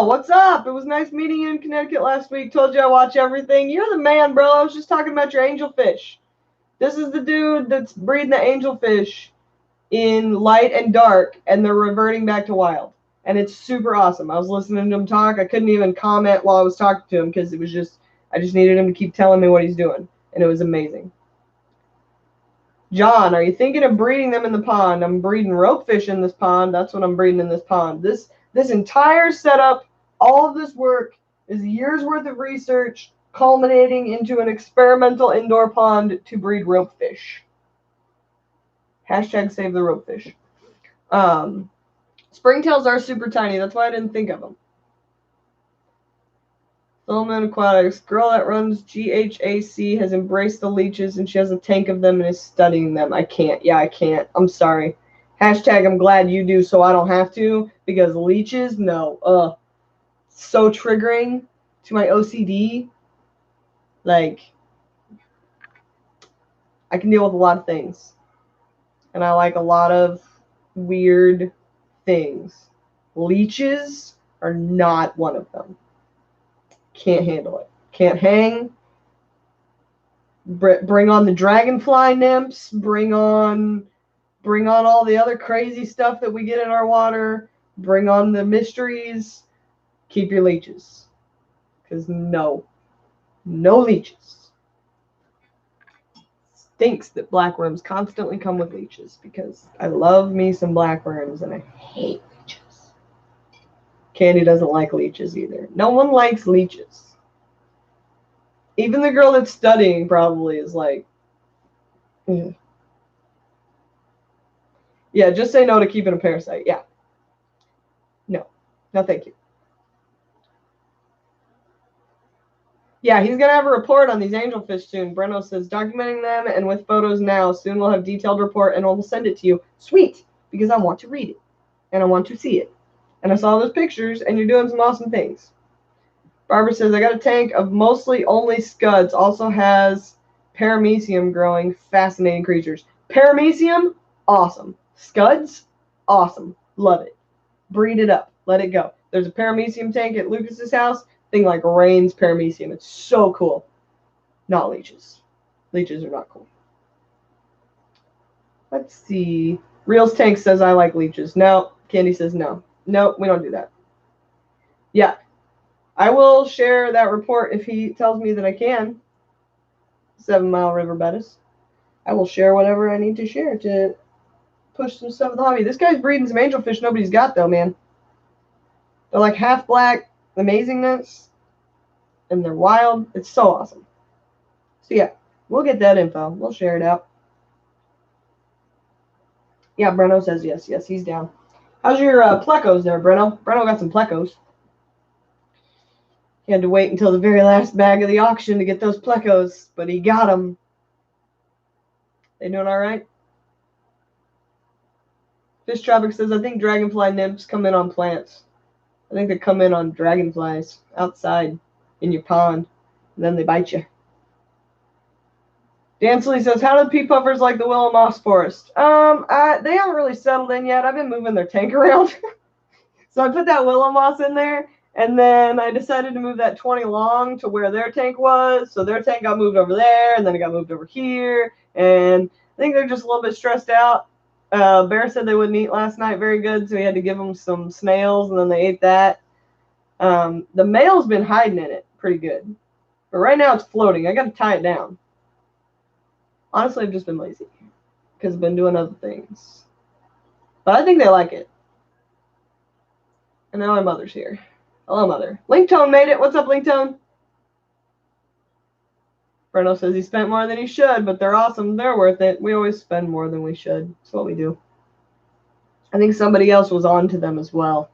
what's up? It was nice meeting you in Connecticut last week. Told you I watch everything. You're the man, bro. I was just talking about your angelfish. This is the dude that's breeding the angelfish in light and dark, and they're reverting back to wild. And it's super awesome. I was listening to him talk. I couldn't even comment while I was talking to him because it was just, I just needed him to keep telling me what he's doing. And it was amazing. John, are you thinking of breeding them in the pond? I'm breeding ropefish in this pond. That's what I'm breeding in this pond. This entire setup, all of this work is a year's worth of research culminating into an experimental indoor pond to breed ropefish. Hashtag save the ropefish. Springtails are super tiny. That's why I didn't think of them. Solomon Aquatics. Girl that runs GHAC has embraced the leeches and she has a tank of them and is studying them. I can't. Yeah, I can't. I'm sorry. Hashtag I'm glad you do so I don't have to, because leeches, no. So triggering to my OCD. Like, I can deal with a lot of things. And I like a lot of weird things. Leeches are not one of them. Can't handle it. Can't hang. Bring on the dragonfly nymphs. Bring on all the other crazy stuff that we get in our water. Bring on the mysteries. Keep your leeches. Because no leeches. Stinks that blackworms constantly come with leeches, because I love me some blackworms and I hate leeches. Candy doesn't like leeches either. No one likes leeches. Even the girl that's studying probably is like, ugh. Yeah, just say no to keeping a parasite. Yeah. No, thank you. Yeah, he's going to have a report on these angelfish soon. Breno says, documenting them and with photos now. Soon we'll have detailed report and we'll send it to you. Sweet, because I want to read it. And I want to see it. And I saw those pictures, and you're doing some awesome things. Barbara says, I got a tank of mostly only scuds. Also has paramecium growing. Fascinating creatures. Paramecium? Awesome. Scuds? Awesome. Love it. Breed it up. Let it go. There's a paramecium tank at Lucas's house. Thing like rains paramecium. It's so cool. Not leeches. Leeches are not cool. Let's see. Reels Tank says I like leeches. No. Candy says no. No, we don't do that. Yeah. I will share that report if he tells me that I can. 7 Mile River Bettis. I will share whatever I need to share to push some stuff in the hobby. This guy's breeding some angelfish nobody's got, though, man. They're like half black amazingness. and they're wild. It's so awesome. So yeah, we'll get that info. We'll share it out. Yeah, Breno says yes. Yes, he's down. How's your plecos there, Breno? Breno got some plecos. He had to wait until the very last bag of the auction to get those plecos, but he got them. They doing all right? Fish Tropic says, I think dragonfly nymphs come in on plants. I think they come in on dragonflies outside in your pond, and then they bite you. Dansley says, how do pea puffers like the willow moss forest? They haven't really settled in yet. I've been moving their tank around. So I put that willow moss in there, and then I decided to move that 20 long to where their tank was. So their tank got moved over there, and then it got moved over here. And I think they're just a little bit stressed out. Bear said they wouldn't eat last night very good, so we had to give them some snails, and then they ate that. The male's been hiding in it pretty good. But right now it's floating. I got to tie it down. Honestly, I've just been lazy because I've been doing other things. But I think they like it. And now my mother's here. Hello, Mother. Linktone made it. What's up, Linktone? Breno says he spent more than he should, but they're awesome. They're worth it. We always spend more than we should. That's what we do. I think somebody else was on to them as well.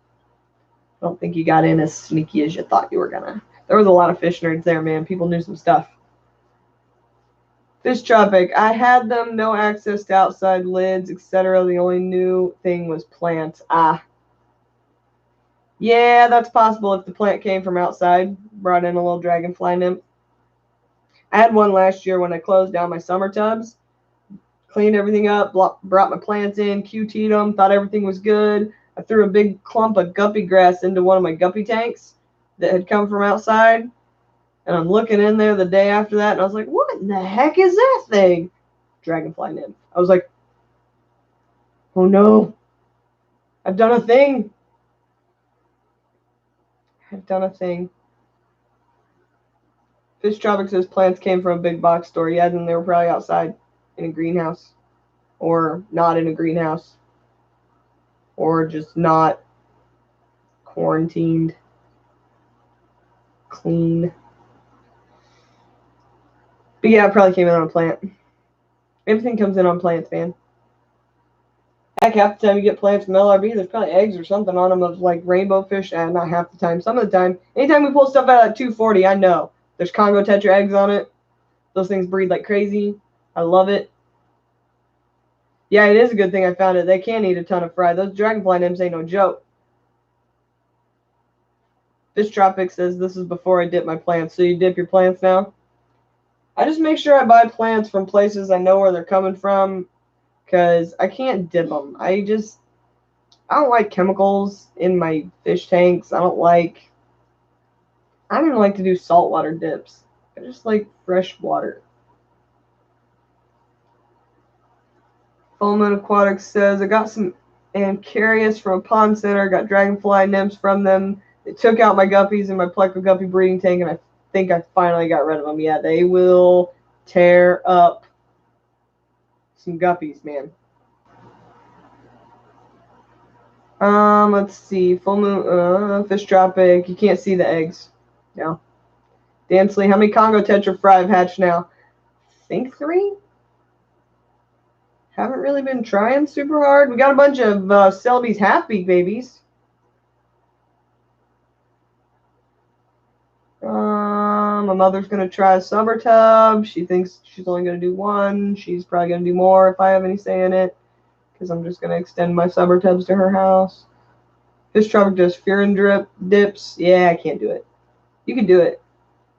I don't think you got in as sneaky as you thought you were going to. There was a lot of fish nerds there, man. People knew some stuff. Fish Tropic. I had them. No access to outside lids, etc. The only new thing was plants. Yeah, that's possible if the plant came from outside. Brought in a little dragonfly nymph. I had one last year when I closed down my summer tubs. Cleaned everything up, brought my plants in, QT'd them, thought everything was good. I threw a big clump of guppy grass into one of my guppy tanks that had come from outside. And I'm looking in there the day after that, and I was like, what in the heck is that thing? Dragonfly nymph. I was like, oh no. I've done a thing. I've done a thing. Fish Tropic says plants came from a big box store. Yeah, then they were probably outside in a greenhouse. Or not in a greenhouse. Or just not quarantined. Clean. But yeah, it probably came in on a plant. Everything comes in on plants, man. Heck, half the time you get plants from LRB, there's probably eggs or something on them of like rainbow fish. And not half the time. Some of the time. Anytime we pull stuff out at 240, I know. There's Congo Tetra eggs on it. Those things breed like crazy. I love it. Yeah, it is a good thing I found it. They can eat a ton of fry. Those dragonfly nymphs ain't no joke. Fish Tropic says this is before I dip my plants. So you dip your plants now? I just make sure I buy plants from places I know where they're coming from because I can't dip them. I don't like chemicals in my fish tanks. I don't even like to do saltwater dips. I just like fresh water. Full Moon Aquatics says, I got some Ancarius from a pond center, got dragonfly nymphs from them. They took out my guppies in my pleco guppy breeding tank, and I think I finally got rid of them. Yeah, they will tear up some guppies, man. Let's see. Full Moon, Fish Tropic. You can't see the eggs. No. Dansley, how many Congo Tetra fry have hatched now? I think 3. Haven't really been trying super hard. We got a bunch of Selby's half-beak babies. My mother's going to try a summer tub. She thinks she's only going to do one. She's probably going to do more if I have any say in it, because I'm just going to extend my summer tubs to her house. Fish Tropic does furin dips. Yeah, I can't do it. You can do it.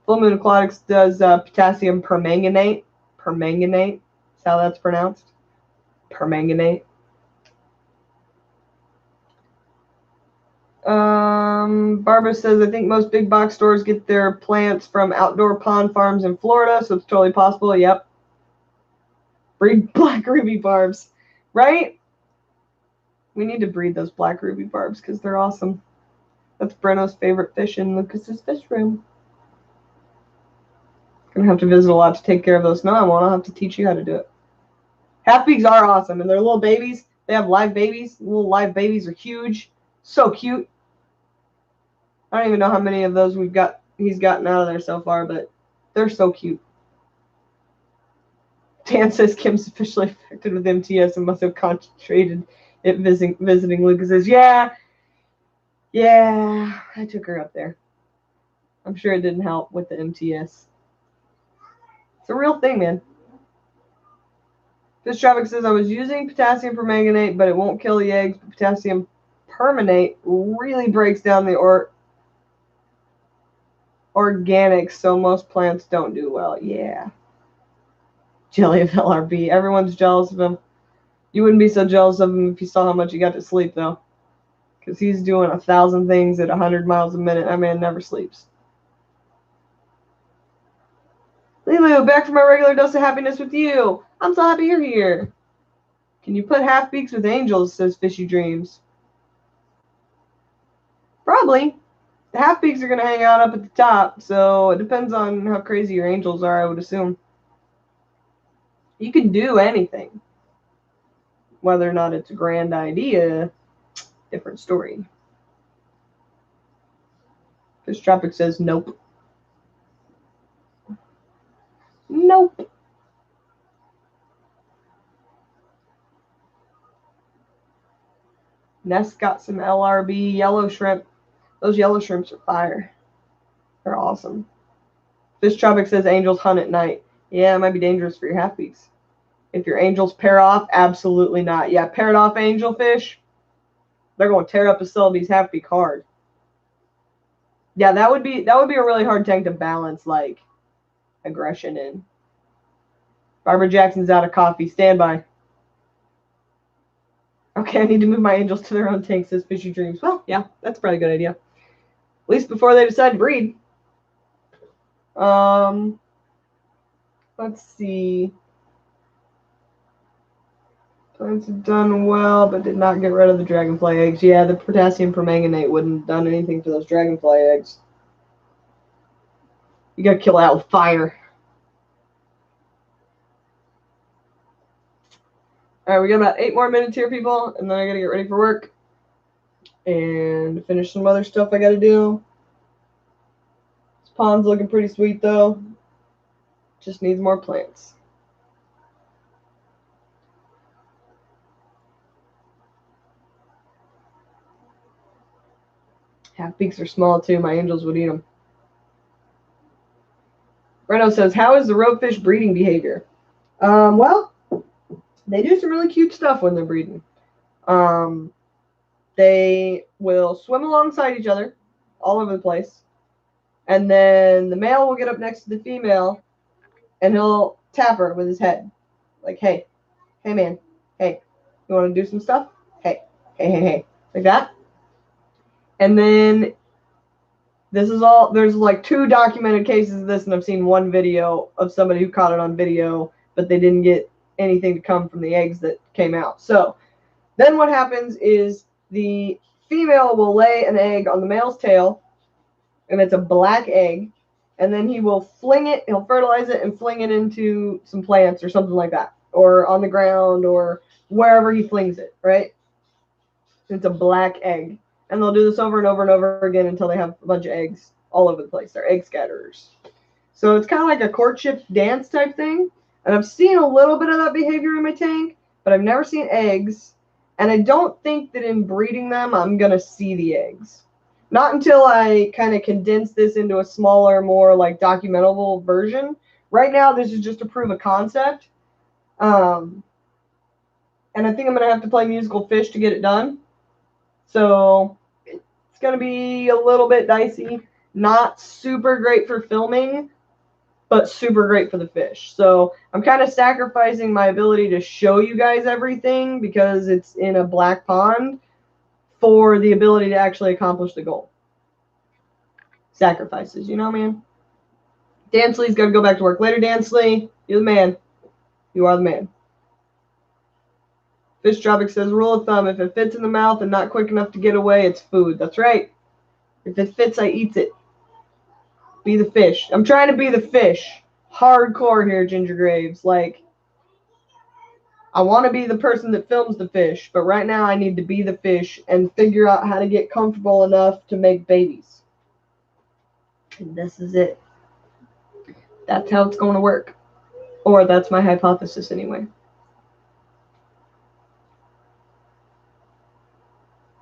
Full Moon Aquatics does potassium permanganate. Permanganate. That's how that's pronounced. Permanganate. Barbara says, I think most big box stores get their plants from outdoor pond farms in Florida, so it's totally possible. Yep. Breed black ruby barbs. Right? We need to breed those black ruby barbs because they're awesome. That's Breno's favorite fish in Lucas's fish room. Gonna have to visit a lot to take care of those. No, I won't. I'll have to teach you how to do it. Half-beaks are awesome, and they're little babies. They have live babies. Little live babies are huge. So cute. I don't even know how many of those we've got he's gotten out of there so far, but they're so cute. Dan says Kim's officially infected with MTS and must have concentrated it visiting Lucas's. Yeah, I took her up there. I'm sure it didn't help with the MTS. It's a real thing, man. Fish Traffic says, I was using potassium permanganate, but it won't kill the eggs. But potassium permanate really breaks down the organics, so most plants don't do well. Yeah. Jelly of LRB. Everyone's jealous of him. You wouldn't be so jealous of him if you saw how much he got to sleep, though. Because he's doing 1,000 things at 100 miles a minute. That man never sleeps. Lilu, back for my regular dose of happiness with you. I'm so happy you're here. Can you put half beaks with angels, says Fishy Dreams. Probably. The half beaks are going to hang out up at the top, so it depends on how crazy your angels are, I would assume. You can do anything. Whether or not it's a grand idea, different story. Fish Tropic says nope. Nope. Nest got some LRB yellow shrimp. Those yellow shrimps are fire. They're awesome. Fish Tropic says angels hunt at night. Yeah, it might be dangerous for your half beaks. If your angels pair off, absolutely not. Yeah, paired off angelfish, they're going to tear up a Celebi's half beak hard. Yeah, that would be a really hard tank to balance like aggression in. Barbara Jackson's out of coffee. Stand by. Okay, I need to move my angels to their own tank, says Fishy Dreams. Well, yeah, that's probably a good idea. At least before they decide to breed. Let's see. Plants have done well, but did not get rid of the dragonfly eggs. Yeah, the potassium permanganate wouldn't have done anything for those dragonfly eggs. You gotta kill that with fire. All right, we got about 8 more minutes here, people, and then I gotta get ready for work and finish some other stuff I gotta do. This pond's looking pretty sweet, though. Just needs more plants. Half beaks are small, too. My angels would eat them. Reno says, how is the ropefish breeding behavior? Well, they do some really cute stuff when they're breeding. They will swim alongside each other all over the place. And then the male will get up next to the female, and he'll tap her with his head. Like, hey, man, hey, you want to do some stuff? Hey. Like that. And then this is all, there's like 2 documented cases of this, and I've seen 1 video of somebody who caught it on video, but they didn't get anything to come from the eggs that came out. So then what happens is the female will lay an egg on the male's tail, and it's a black egg, and then he will fling it, he'll fertilize it and fling it into some plants or something like that, or on the ground or wherever he flings it, right? It's a black egg. And they'll do this over and over and over again until they have a bunch of eggs all over the place. They're egg scatterers. So it's kind of like a courtship dance type thing. And I've seen a little bit of that behavior in my tank, but I've never seen eggs. And I don't think that in breeding them, I'm going to see the eggs. Not until I kind of condense this into a smaller, more like documentable version. Right now, this is just to prove a concept. And I think I'm going to have to play musical fish to get it done. So it's going to be a little bit dicey. Not super great for filming, but super great for the fish. So I'm kind of sacrificing my ability to show you guys everything because it's in a black pond for the ability to actually accomplish the goal. Sacrifices, you know, man. Dansley's got to go back to work later. Dansley, you're the man. You are the man. Fish Tropic says, rule of thumb, if it fits in the mouth and not quick enough to get away, it's food. That's right. If it fits, I eat it. Be the fish. I'm trying to be the fish. Hardcore here, Ginger Graves. Like, I want to be the person that films the fish, but right now I need to be the fish and figure out how to get comfortable enough to make babies. And this is it. That's how it's going to work. Or that's my hypothesis anyway.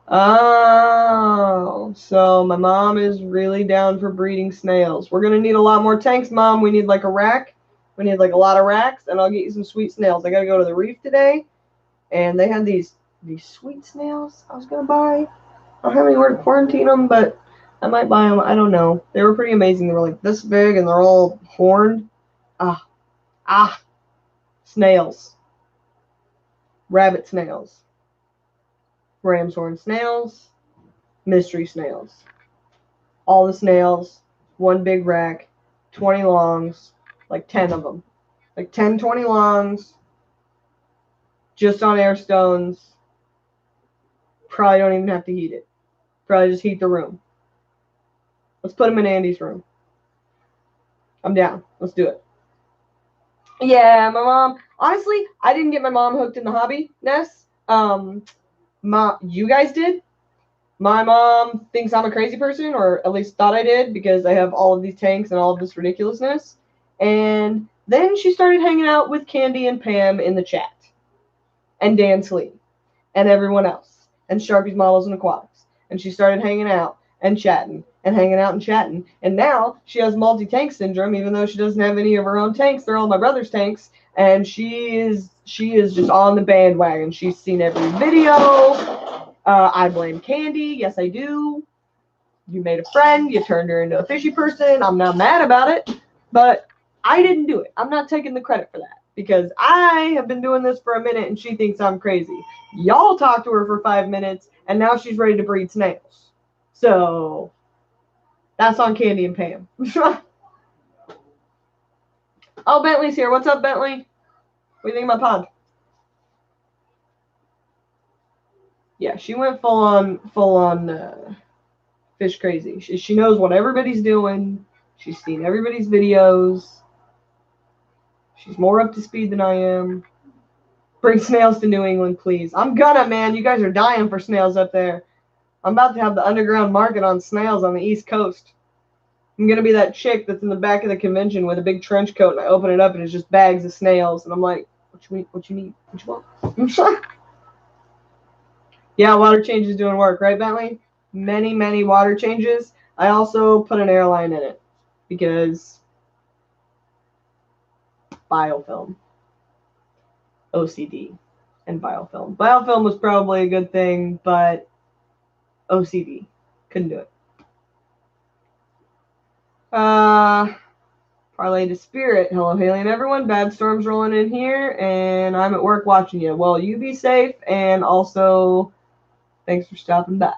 Oh, so my mom is really down for breeding snails. We're going to need a lot more tanks, Mom. We need like a rack. We need like a lot of racks, and I'll get you some sweet snails. I got to go to the reef today, and they had these sweet snails I was going to buy. I don't have anywhere to quarantine them, but I might buy them. I don't know. They were pretty amazing. They were like this big, and they're all horned. Snails. Rabbit snails. Ram's horn snails. Mystery snails. All the snails. One big rack. 20 longs. Like 10 of them. Like 10, 20 longs. Just on air stones. Probably don't even have to heat it. Probably just heat the room. Let's put them in Andy's room. I'm down. Let's do it. Yeah, my mom. Honestly, I didn't get my mom hooked in the hobby, Ness. You guys did. My mom thinks I'm a crazy person, or at least thought I did, because I have all of these tanks and all of this ridiculousness. And then she started hanging out with Candy and Pam in the chat, and Dan Slee, and everyone else, and Sharpie's Models and Aquatics. And she started hanging out and chatting and hanging out and chatting. And now she has multi-tank syndrome, even though she doesn't have any of her own tanks. They're all my brother's tanks. And she is just on the bandwagon. She's seen every video. I blame Candy. Yes, I do. You made a friend. You turned her into a fishy person. I'm not mad about it. But I didn't do it. I'm not taking the credit for that. Because I have been doing this for a minute and she thinks I'm crazy. Y'all talked to her for 5 minutes and now she's ready to breed snails. So that's on Candy and Pam. Oh, Bentley's here. What's up, Bentley? What do you think of my pond? Yeah, she went full on fish crazy. She knows what everybody's doing. She's seen everybody's videos. She's more up to speed than I am. Bring snails to New England, please. I'm gonna, man. You guys are dying for snails up there. I'm about to have the underground market on snails on the East Coast. I'm gonna be that chick that's in the back of the convention with a big trench coat, and I open it up and it's just bags of snails, and I'm like, what you need? What you want? Yeah, water change is doing work, right, Bentley? Many, many water changes. I also put an airline in it because biofilm, OCD, and biofilm. Biofilm was probably a good thing, but OCD couldn't do it. Parlay to Spirit. Hello, Haley and everyone. Bad storms rolling in here, and I'm at work watching you. Well, you be safe, and also thanks for stopping by.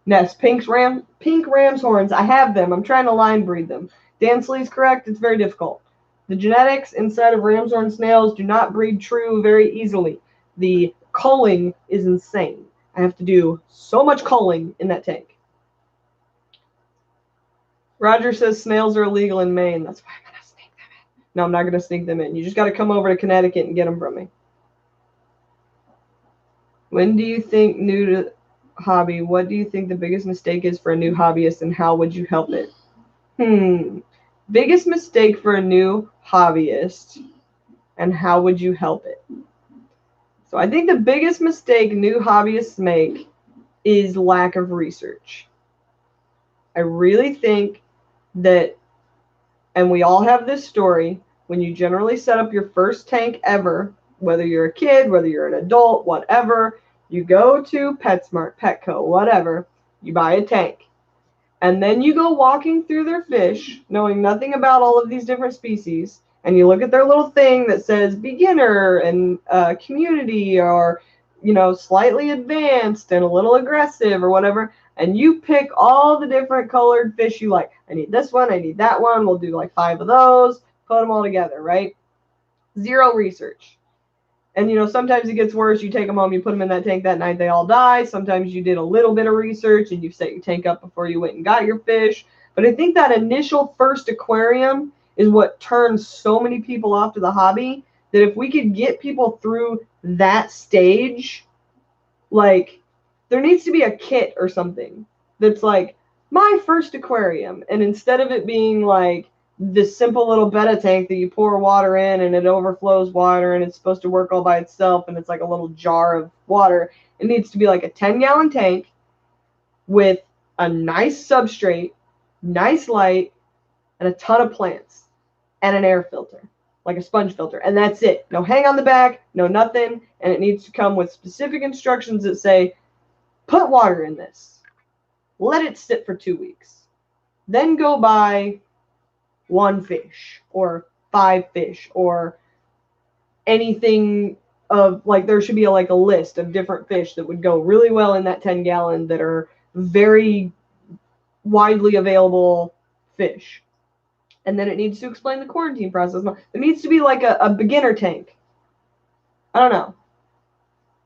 Ness, pink ram's horns. I have them. I'm trying to line breed them. Dan Slee's correct. It's very difficult. The genetics inside of ram's horn snails do not breed true very easily. The culling is insane. I have to do so much culling in that tank. Roger says snails are illegal in Maine. That's why I'm going to sneak them in. No, I'm not going to sneak them in. You just got to come over to Connecticut and get them from me. When do you think new to hobby, what do you think the biggest mistake is for a new hobbyist, and how would you help it? Biggest mistake for a new hobbyist, and how would you help it? So I think the biggest mistake new hobbyists make is lack of research. I really think that, and we all have this story, when you generally set up your first tank ever, whether you're a kid, whether you're an adult, whatever, you go to PetSmart, Petco, whatever, you buy a tank. And then you go walking through their fish, knowing nothing about all of these different species, and you look at their little thing that says beginner and community, or, you know, slightly advanced and a little aggressive or whatever, and you pick all the different colored fish you like. I need this one, I need that one, we'll do like 5 of those, put them all together, right? Zero research. And, you know, sometimes it gets worse. You take them home, you put them in that tank that night, they all die. Sometimes you did a little bit of research and you set your tank up before you went and got your fish. But I think that initial first aquarium is what turns so many people off to the hobby, that if we could get people through that stage, like, there needs to be a kit or something that's like, My first aquarium, and instead of it being like this simple little betta tank that you pour water in and it overflows water and it's supposed to work all by itself and it's like a little jar of water, it needs to be like a 10-gallon tank with a nice substrate, nice light, and a ton of plants and an air filter, like a sponge filter, and that's it. No hang on the back, no nothing, and it needs to come with specific instructions that say, put water in this, let it sit for 2 weeks, then go buy 1 fish or 5 fish or anything of, like, there should be like a list of different fish that would go really well in that 10-gallon that are very widely available fish. And then it needs to explain the quarantine process. There needs to be like a beginner tank. I don't know.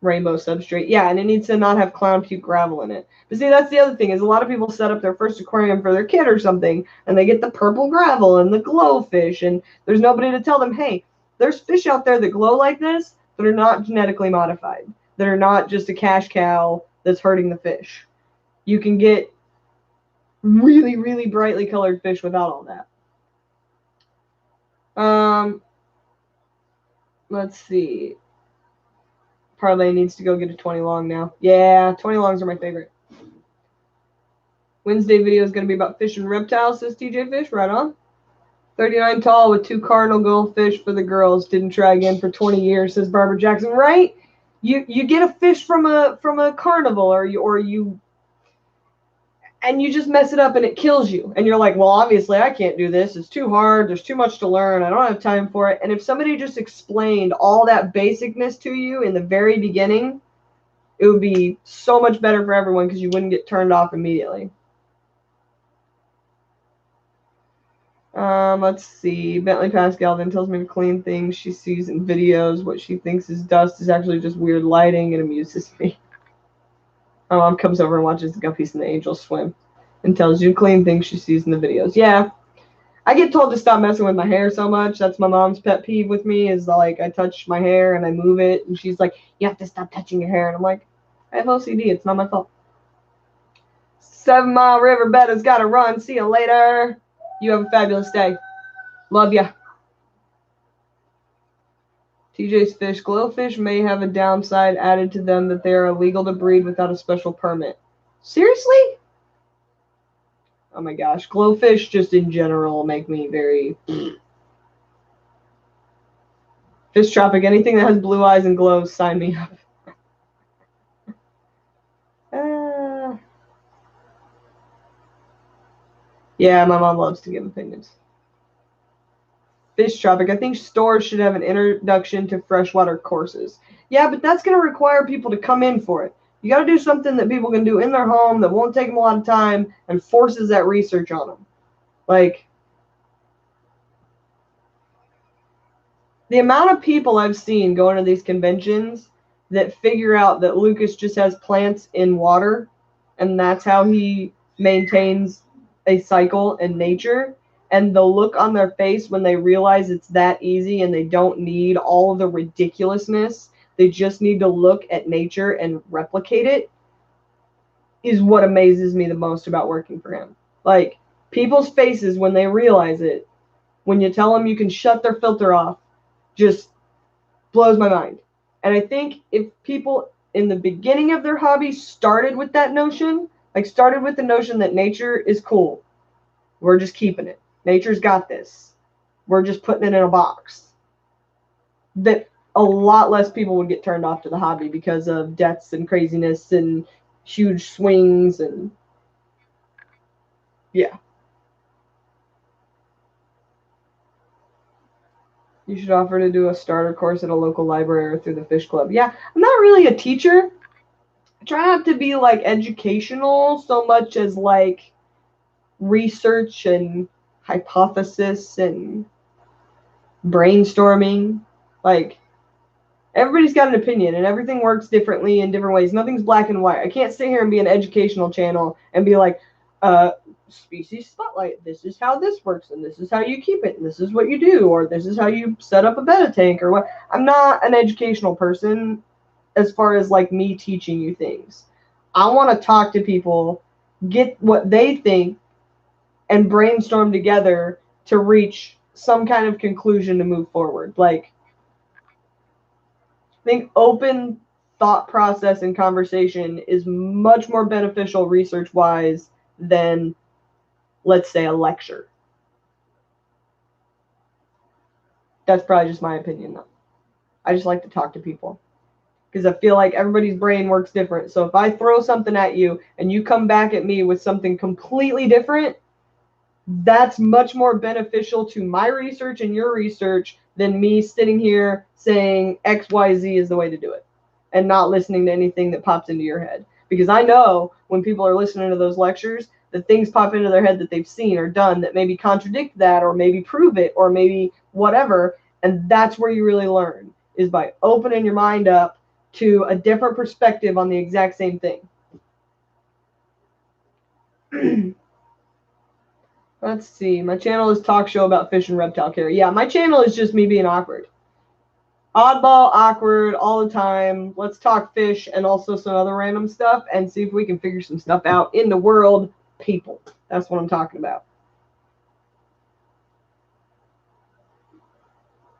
Rainbow substrate. Yeah, and it needs to not have clown puke gravel in it. But see, that's the other thing, is a lot of people set up their first aquarium for their kid or something, and they get the purple gravel and the glow fish, and there's nobody to tell them, hey, there's fish out there that glow like this that are not genetically modified, that are not just a cash cow that's hurting the fish. You can get really, really brightly colored fish without all that. Let's see. Parlay needs to go get a 20 long now. Yeah, 20 longs are my favorite. Wednesday video is going to be about fish and reptiles, says TJ Fish. Right on. 39 tall with 2 cardinal goldfish for the girls. Didn't try again for 20 years, says Barbara Jackson. Right? You get a fish from a carnival or you and you just mess it up and it kills you. And you're like, well, obviously I can't do this. It's too hard. There's too much to learn. I don't have time for it. And if somebody just explained all that basicness to you in the very beginning, it would be so much better for everyone because you wouldn't get turned off immediately. Let's see. Bentley Pascal then tells me to clean things she sees in videos. What she thinks is dust is actually just weird lighting. It amuses me. My mom comes over and watches the guppies and the angels swim and tells you to clean things she sees in the videos. Yeah. I get told to stop messing with my hair so much. That's my mom's pet peeve with me, is like I touch my hair and I move it. And she's like, you have to stop touching your hair. And I'm like, I have OCD. It's not my fault. 7 Mile River Betta's got to run. See you later. You have a fabulous day. Love ya. TJ's Fish. Glowfish may have a downside added to them that they are illegal to breed without a special permit. Seriously? Oh my gosh. Glowfish just in general make me very... Fish Tropic. Anything that has blue eyes and glows, sign me up. Yeah, my mom loves to give opinions. Fish Tropic. I think stores should have an introduction to freshwater courses. Yeah, but that's going to require people to come in for it. You got to do something that people can do in their home that won't take them a lot of time and forces that research on them. Like, the amount of people I've seen going to these conventions that figure out that Lucas just has plants in water and that's how he maintains a cycle in nature, and the look on their face when they realize it's that easy and they don't need all of the ridiculousness, they just need to look at nature and replicate it, is what amazes me the most about working for him. Like, people's faces when they realize it, when you tell them you can shut their filter off, just blows my mind. And I think if people in the beginning of their hobby started with that notion, like started with the notion that nature is cool, we're just keeping it, nature's got this, we're just putting it in a box, that a lot less people would get turned off to the hobby because of deaths and craziness and huge swings. And yeah. You should offer to do a starter course at a local library or through the fish club. Yeah, I'm not really a teacher. I try not to be like educational so much as like research and hypothesis and brainstorming. Like, everybody's got an opinion and everything works differently in different ways. Nothing's black and white. I can't sit here and be an educational channel and be like, species spotlight, this is how this works and this is how you keep it and this is what you do, or this is how you set up a betta tank, or what. I'm not an educational person as far as like me teaching you things. I want to talk to people get what they think, and brainstorm together to reach some kind of conclusion to move forward. Like, I think open thought process and conversation is much more beneficial research-wise than, let's say, a lecture. That's probably just my opinion, though. I just like to talk to people because I feel like everybody's brain works different. So if I throw something at you and you come back at me with something completely different, that's much more beneficial to my research and your research than me sitting here saying XYZ is the way to do it and not listening to anything that pops into your head. Because I know when people are listening to those lectures, that things pop into their head that they've seen or done that maybe contradict that or maybe prove it or maybe whatever. And that's where you really learn, is by opening your mind up to a different perspective on the exact same thing. Let's see. My channel is talk show about fish and reptile care. Yeah, my channel is just me being awkward. Oddball, awkward, all the time. Let's talk fish and also some other random stuff and see if we can figure some stuff out in the world, people. That's what I'm talking about.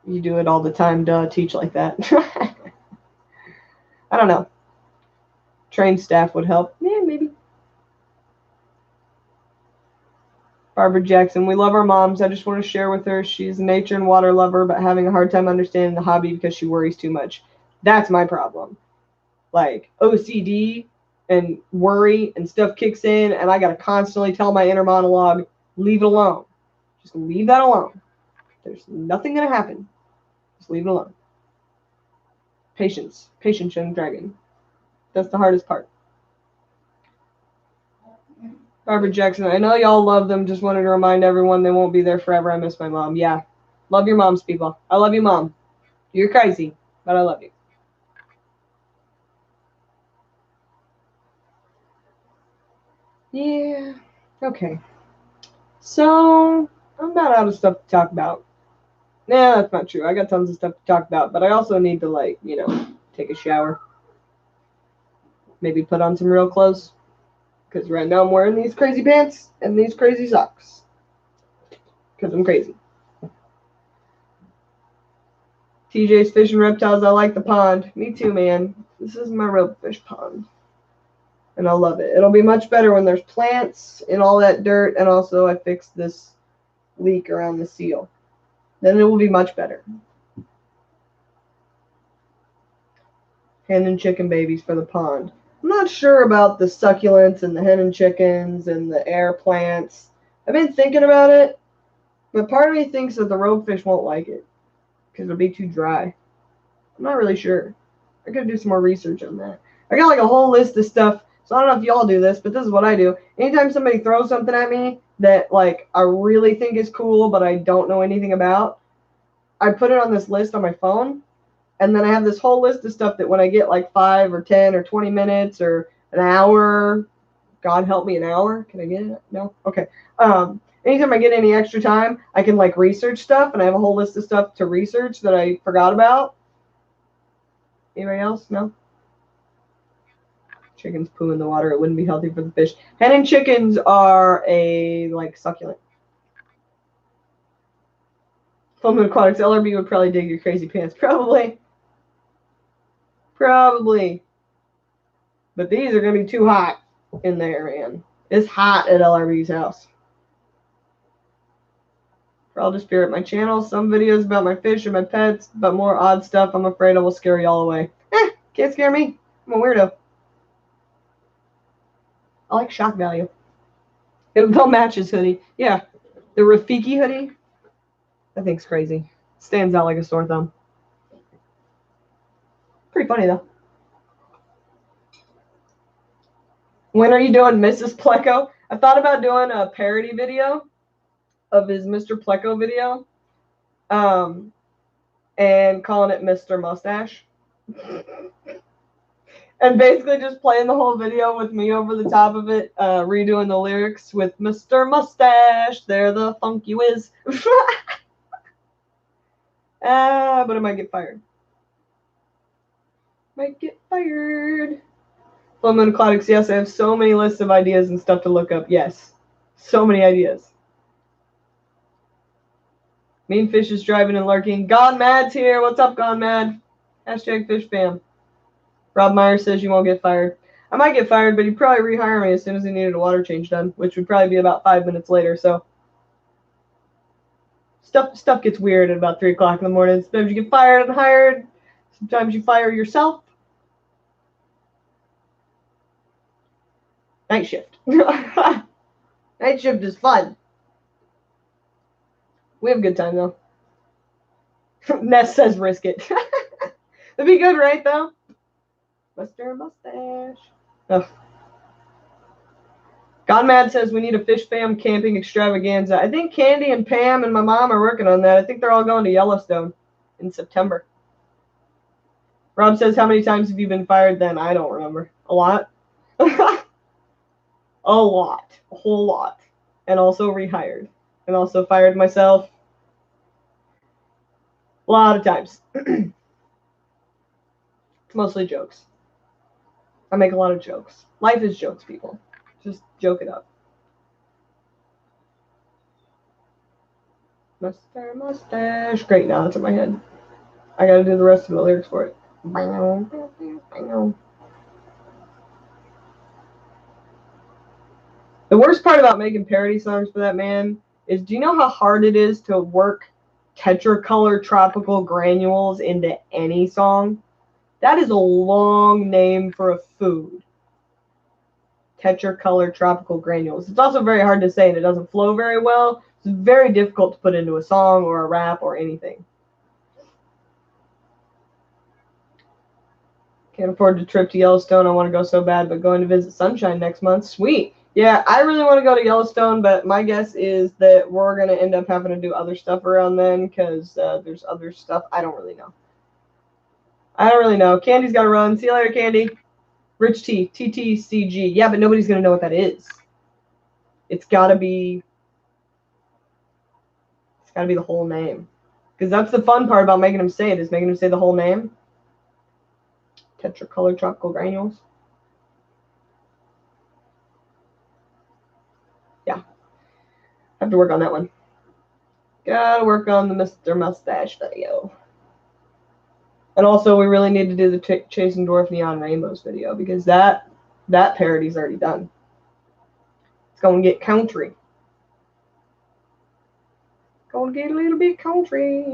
You do it all the time, duh, teach like that. I don't know. Trained staff would help. Yeah, maybe. Barbara Jackson, we love our moms. I just want to share with her she's a nature and water lover, but having a hard time understanding the hobby because she worries too much. That's my problem. Like OCD and worry and stuff kicks in, and I got to constantly tell my inner monologue, leave it alone. Just leave that alone. There's nothing going to happen. Just leave it alone. Patience. Patience, young dragon. That's the hardest part. Barbara Jackson, I know y'all love them. Just wanted to remind everyone they won't be there forever. I miss my mom. Yeah. Love your moms, people. I love you, Mom. You're crazy, but I love you. Yeah. Okay. So, I'm about out of stuff to talk about. Nah, that's not true. I got tons of stuff to talk about, but I also need to, like, take a shower. Maybe put on some real clothes. Because right now I'm wearing these crazy pants and these crazy socks. Because I'm crazy. TJ's Fish and Reptiles. I like the pond. Me too, man. This is my Ropefish Pond. And I love it. It'll be much better when there's plants and all that dirt. And also I fixed this leak around the seal. Then it will be much better. Hen and chicken babies for the pond. I'm not sure about the succulents and the hen and chickens and the air plants. I've been thinking about it, but part of me thinks that the ropefish won't like it because it'll be too dry. I'm not really sure. I gotta do some more research on that. I got like a whole list of stuff, so I don't know if y'all do this, but this is what I do. Anytime somebody throws something at me that like I really think is cool, but I don't know anything about, I put it on this list on my phone. And then I have this whole list of stuff that when I get like 5 or 10 or 20 minutes or an hour, God help me, an hour. Can I get it? No? Okay. Anytime I get any extra time, I can like research stuff, and I have a whole list of stuff to research that I forgot about. Anybody else? No? Chickens poo in the water. It wouldn't be healthy for the fish. Hen and chickens are a like succulent. Fulton Aquatics LRB would probably dig your crazy pants. Probably. But these are going to be too hot in there, man. It's hot at LRB's house. I'll just fear at my channel. Some videos about my fish and my pets, but more odd stuff. I'm afraid I will scare y'all away. Can't scare me. I'm a weirdo. I like shock value. They'll match his hoodie. Yeah. The Rafiki hoodie. That thing's crazy. Stands out like a sore thumb. Pretty funny, though. When are you doing Mrs. Pleco? I thought about doing a parody video of his Mr. Pleco video. And calling it Mr. Mustache. And basically just playing the whole video with me over the top of it, redoing the lyrics with Mr. Mustache, there the funk you is. But I might get fired. Plum aquatics, yes, I have so many lists of ideas and stuff to look up. Yes. So many ideas. Mean Fish is driving and lurking. Gone Mad's here. What's up, Gone Mad? Hashtag fish fam. Rob Meyer says you won't get fired. I might get fired, but he'd probably rehire me as soon as he needed a water change done, which would probably be about 5 minutes later. So stuff gets weird at about 3 o'clock in the morning. Sometimes you get fired and hired. Sometimes you fire yourself. Night shift. Night shift is fun. We have a good time, though. Ness says risk it. That'd be good, right, though? Buster mustache. Ugh. Gone Mad says we need a fish fam camping extravaganza. I think Candy and Pam and my mom are working on that. I think they're all going to Yellowstone in September. Rob says, how many times have you been fired then? I don't remember. A lot? A lot. A whole lot. And also rehired. And also fired myself. A lot of times. It's mostly jokes. I make a lot of jokes. Life is jokes, people. Just joke it up. Mustache. Great, now it's in my head. I gotta do the rest of the lyrics for it. The worst part about making parody songs for that man is, do you know how hard it is to work tetracolor tropical granules into any song? That is a long name for a food. Tetracolor tropical granules. It's also very hard to say, and it doesn't flow very well. It's very difficult to put into a song or a rap or anything. Can't afford a trip to Yellowstone. I want to go so bad, but going to visit Sunshine next month. Sweet. Yeah, I really want to go to Yellowstone, but my guess is that we're going to end up having to do other stuff around then because there's other stuff. I don't really know. Candy's got to run. See you later, Candy. Rich T. TTCG. Yeah, but nobody's going to know what that is. It's got to be the whole name. Because that's the fun part about making them say it, is making them say the whole name. Tetracolor tropical granules. Yeah. Have to work on that one. Gotta work on the Mr. Mustache video. And also, we really need to do the Chasing Dwarf Neon Rainbows video, because that parody's already done. It's going to get country. Going to get a little bit country.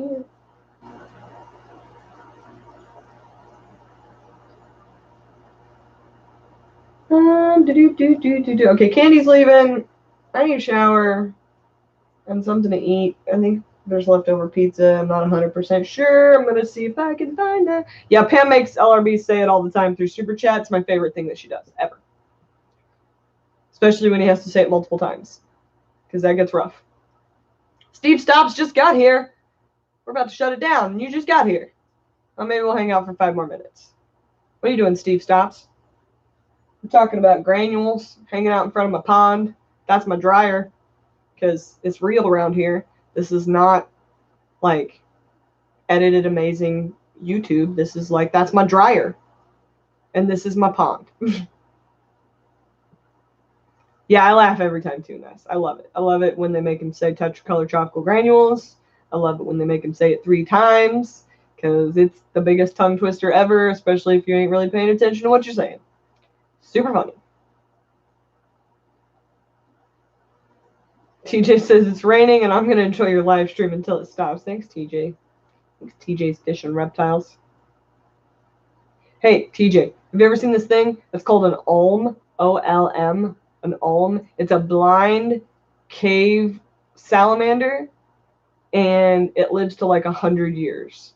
Okay, Candy's leaving. I need a shower and something to eat. I think there's leftover pizza. I'm not 100% sure. I'm going to see if I can find that. Yeah, Pam makes LRB say it all the time through Super Chat. It's my favorite thing that she does, ever. Especially when he has to say it multiple times, because that gets rough. Steve Stops just got here. We're about to shut it down, and you just got here. Well, maybe we'll hang out for 5 more minutes. What are you doing, Steve Stops? We're talking about granules, hanging out in front of my pond. That's my dryer, because it's real around here. This is not, like, edited amazing YouTube. This is like, that's my dryer. And this is my pond. Yeah, I laugh every time too, Ness. I love it. I love it when they make him say tetracolor tropical granules. I love it when they make him say it 3 times, because it's the biggest tongue twister ever, especially if you ain't really paying attention to what you're saying. Super funny. TJ says it's raining, and I'm going to enjoy your live stream until it stops. Thanks, TJ. Thanks, TJ's Fish and Reptiles. Hey, TJ, have you ever seen this thing? It's called an olm, O-L-M, an olm. It's a blind cave salamander, and it lives to like 100 years.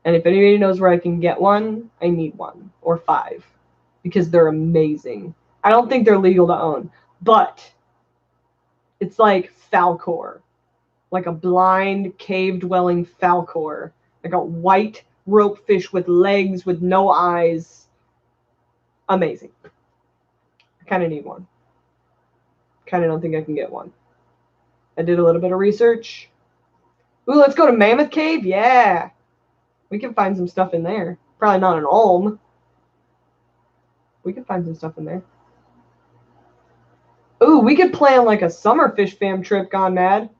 And if anybody knows where I can get one, I need 1 or 5, because they're amazing. I don't think they're legal to own, but it's like falcor, like a blind cave-dwelling falcor, like a white ropefish with legs with no eyes. Amazing. I kind of need one. Kind of don't think I can get one. I did a little bit of research. Ooh, let's go to Mammoth Cave? Yeah. We can find some stuff in there. Probably not an olm. We could find some stuff in there. Ooh, we could plan like a summer fish fam trip gone mad.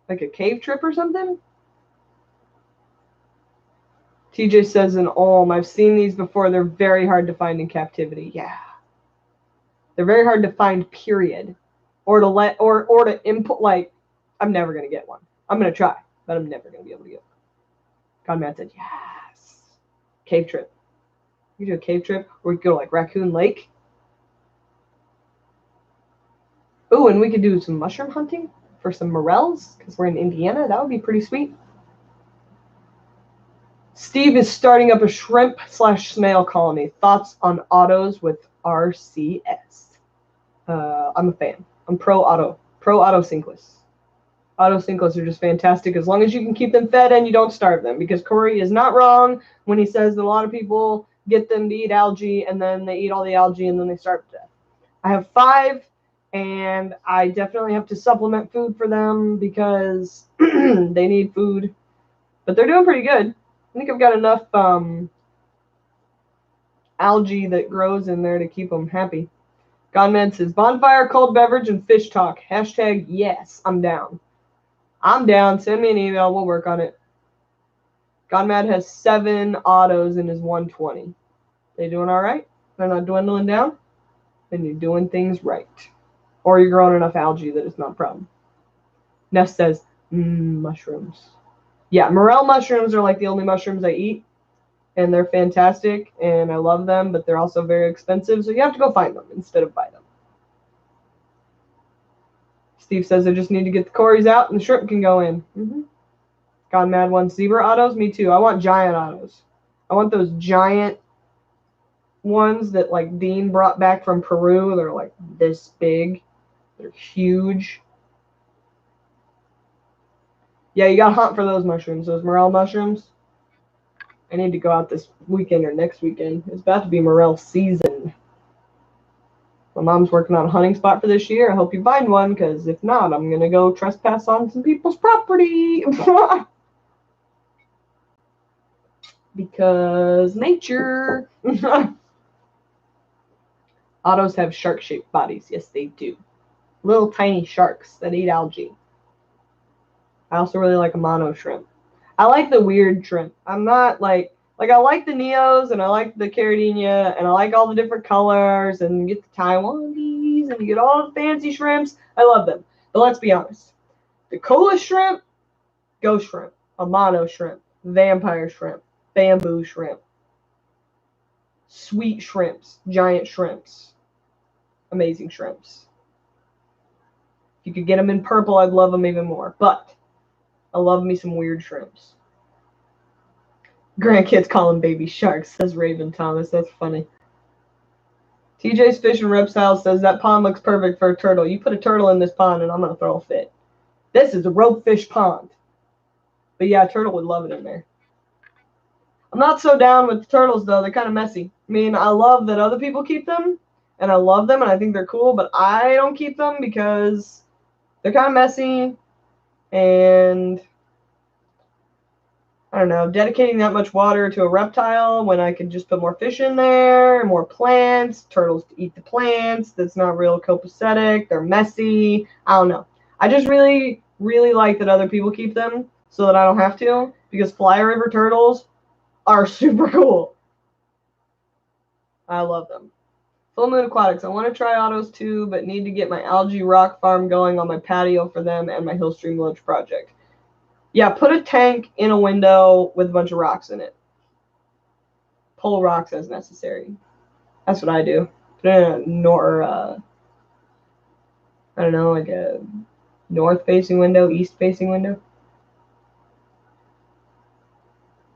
Like a cave trip or something? TJ says an olm. I've seen these before. They're very hard to find in captivity. Yeah. They're very hard to find, period. Or to input, like, I'm never going to get one. I'm going to try, but I'm never going to be able to get one. Godman said, yes. Cave trip. We do a cave trip, or we could go to, like, Raccoon Lake. Ooh, and we could do some mushroom hunting for some morels, because we're in Indiana. That would be pretty sweet. Steve is starting up a shrimp/snail colony. Thoughts on autos with RCS? I'm a fan. I'm pro autosinkless. Autosinkless are just fantastic as long as you can keep them fed and you don't starve them, because Corey is not wrong when he says that a lot of people get them to eat algae and then they eat all the algae and then they starve to death. I have 5 and I definitely have to supplement food for them because they need food, but they're doing pretty good. I think I've got enough algae that grows in there to keep them happy. Gonman says, bonfire, cold beverage, and fish talk. Hashtag yes, I'm down. I'm down. Send me an email. We'll work on it. Gonmad has 7 autos in his 120. They doing all right? They're not dwindling down? Then you're doing things right. Or you're growing enough algae that it's not a problem. Ness says, mushrooms. Yeah, morel mushrooms are like the only mushrooms I eat. And they're fantastic, and I love them, but they're also very expensive, so you have to go find them instead of buy them. Steve says I just need to get the Corys out, and the shrimp can go in. Gone Mad wants zebra autos. Me too. I want giant autos. I want those giant ones that, like, Dean brought back from Peru. They're, like, this big. They're huge. Yeah, you gotta hunt for those mushrooms, those morel mushrooms. I need to go out this weekend or next weekend. It's about to be morel season. My mom's working on a hunting spot for this year. I hope you find one, because if not, I'm going to go trespass on some people's property. Because nature. Otters have shark-shaped bodies. Yes, they do. Little tiny sharks that eat algae. I also really like a mono shrimp. I like the weird shrimp. I'm not like I like the Neos and I like the Caradinia and I like all the different colors and you get the Taiwanese and you get all the fancy shrimps. I love them. But let's be honest. The cola shrimp, ghost shrimp, a mono shrimp, vampire shrimp, bamboo shrimp, sweet shrimps, giant shrimps, amazing shrimps. If you could get them in purple, I'd love them even more. But I love me some weird shrimps. Grandkids call them baby sharks, says Raven Thomas. That's funny. TJ's Fish and Reptiles says that pond looks perfect for a turtle. You put a turtle in this pond and I'm going to throw a fit. This is a Ropefish Pond. But yeah, a turtle would love it in there. I'm not so down with the turtles, though. They're kind of messy. I mean, I love that other people keep them, and I love them, and I think they're cool, but I don't keep them because they're kind of messy, and I don't know, dedicating that much water to a reptile when I could just put more fish in there, more plants, turtles to eat the plants. That's not real copacetic. They're messy. I don't know. I just really, really like that other people keep them so that I don't have to, because fly river turtles are super cool. I love them. Full Moon Aquatics. I want to try autos too, but need to get my algae rock farm going on my patio for them and my Hillstream Lodge project. Yeah, put a tank in a window with a bunch of rocks in it. Pull rocks as necessary. That's what I do. Put in a I don't know, like a north-facing window, east-facing window.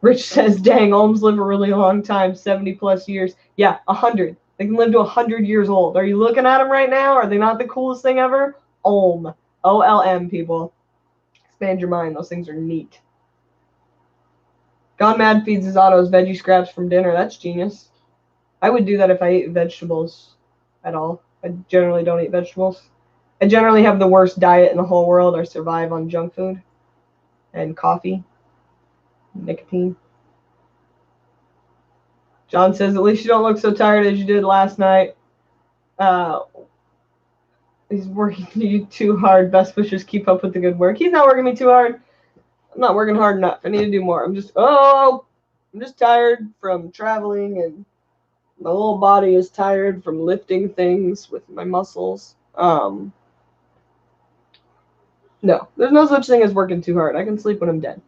Rich says, dang, olms live a really long time, 70 plus years. Yeah, 100. They can live to 100 years old. Are you looking at them right now? Are they not the coolest thing ever? Olm. O-L-M, people. Expand your mind. Those things are neat. Gone Mad feeds his autos veggie scraps from dinner. That's genius. I would do that if I ate vegetables at all. I generally don't eat vegetables. I generally have the worst diet in the whole world. I survive on junk food and coffee. Nicotine. John says, at least you don't look so tired as you did last night. He's working you too hard. Best wishes, keep up with the good work. He's not working me too hard. I'm not working hard enough. I need to do more. I'm just tired from traveling, and my little body is tired from lifting things with my muscles. No, there's no such thing as working too hard. I can sleep when I'm dead.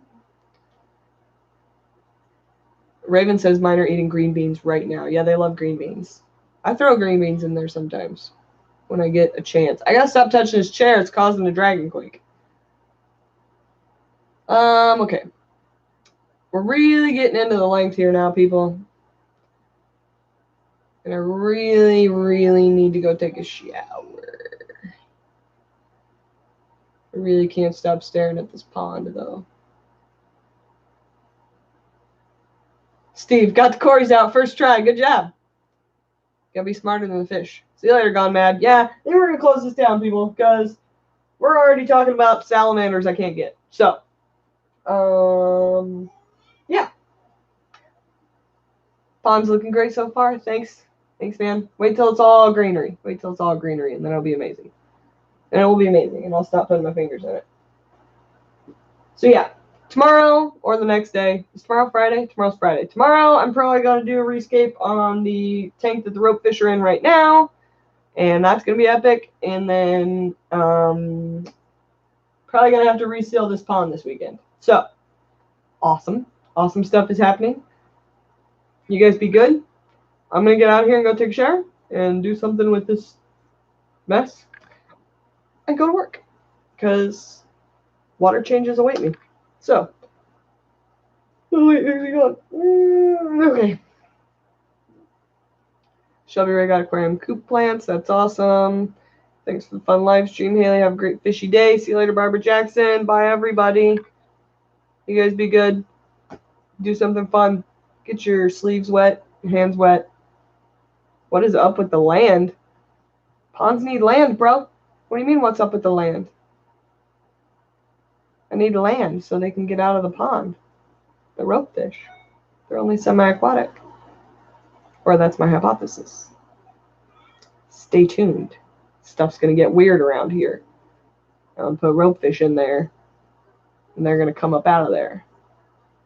Raven says mine are eating green beans right now. Yeah, they love green beans. I throw green beans in there sometimes when I get a chance. I gotta stop touching his chair. It's causing a dragon quake. Okay. We're really getting into the length here now, people. And I really, really need to go take a shower. I really can't stop staring at this pond, though. Steve, got the cories out. First try. Good job. Gotta be smarter than the fish. See you later, Gone Mad. Yeah, I think we're gonna close this down, people, because we're already talking about salamanders I can't get. So, yeah. Pond's looking great so far. Thanks. Thanks, man. Wait till it's all greenery. Wait till it's all greenery, and then it'll be amazing. And it will be amazing, and I'll stop putting my fingers in it. So, yeah. Tomorrow or the next day. Is tomorrow Friday? Tomorrow's Friday. Tomorrow, I'm probably going to do a rescape on the tank that the ropefish are in right now. And that's going to be epic. And then probably going to have to reseal this pond this weekend. So, awesome. Awesome stuff is happening. You guys be good. I'm going to get out of here and go take a shower and do something with this mess and go to work. Because water changes await me. So, oh wait, there's a okay. Shelby Ray got aquarium coop plants. That's awesome. Thanks for the fun live stream, Haley. Have a great fishy day. See you later, Barbara Jackson. Bye, everybody. You guys be good. Do something fun. Get your sleeves wet, your hands wet. What is up with the land? Ponds need land, bro. What do you mean, what's up with the land? I need land so they can get out of the pond. The ropefish. They're only semi-aquatic. Or that's my hypothesis. Stay tuned. Stuff's going to get weird around here. I'll put ropefish in there. And they're going to come up out of there.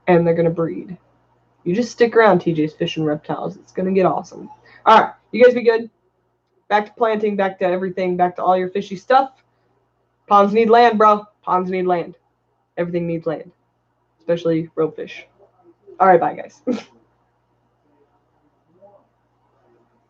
And they're going to breed. You just stick around, TJ's Fish and Reptiles. It's going to get awesome. All right. You guys be good. Back to planting. Back to everything. Back to all your fishy stuff. Ponds need land, bro. Ponds need land. Everything needs land. Especially ropefish. All right. Bye, guys.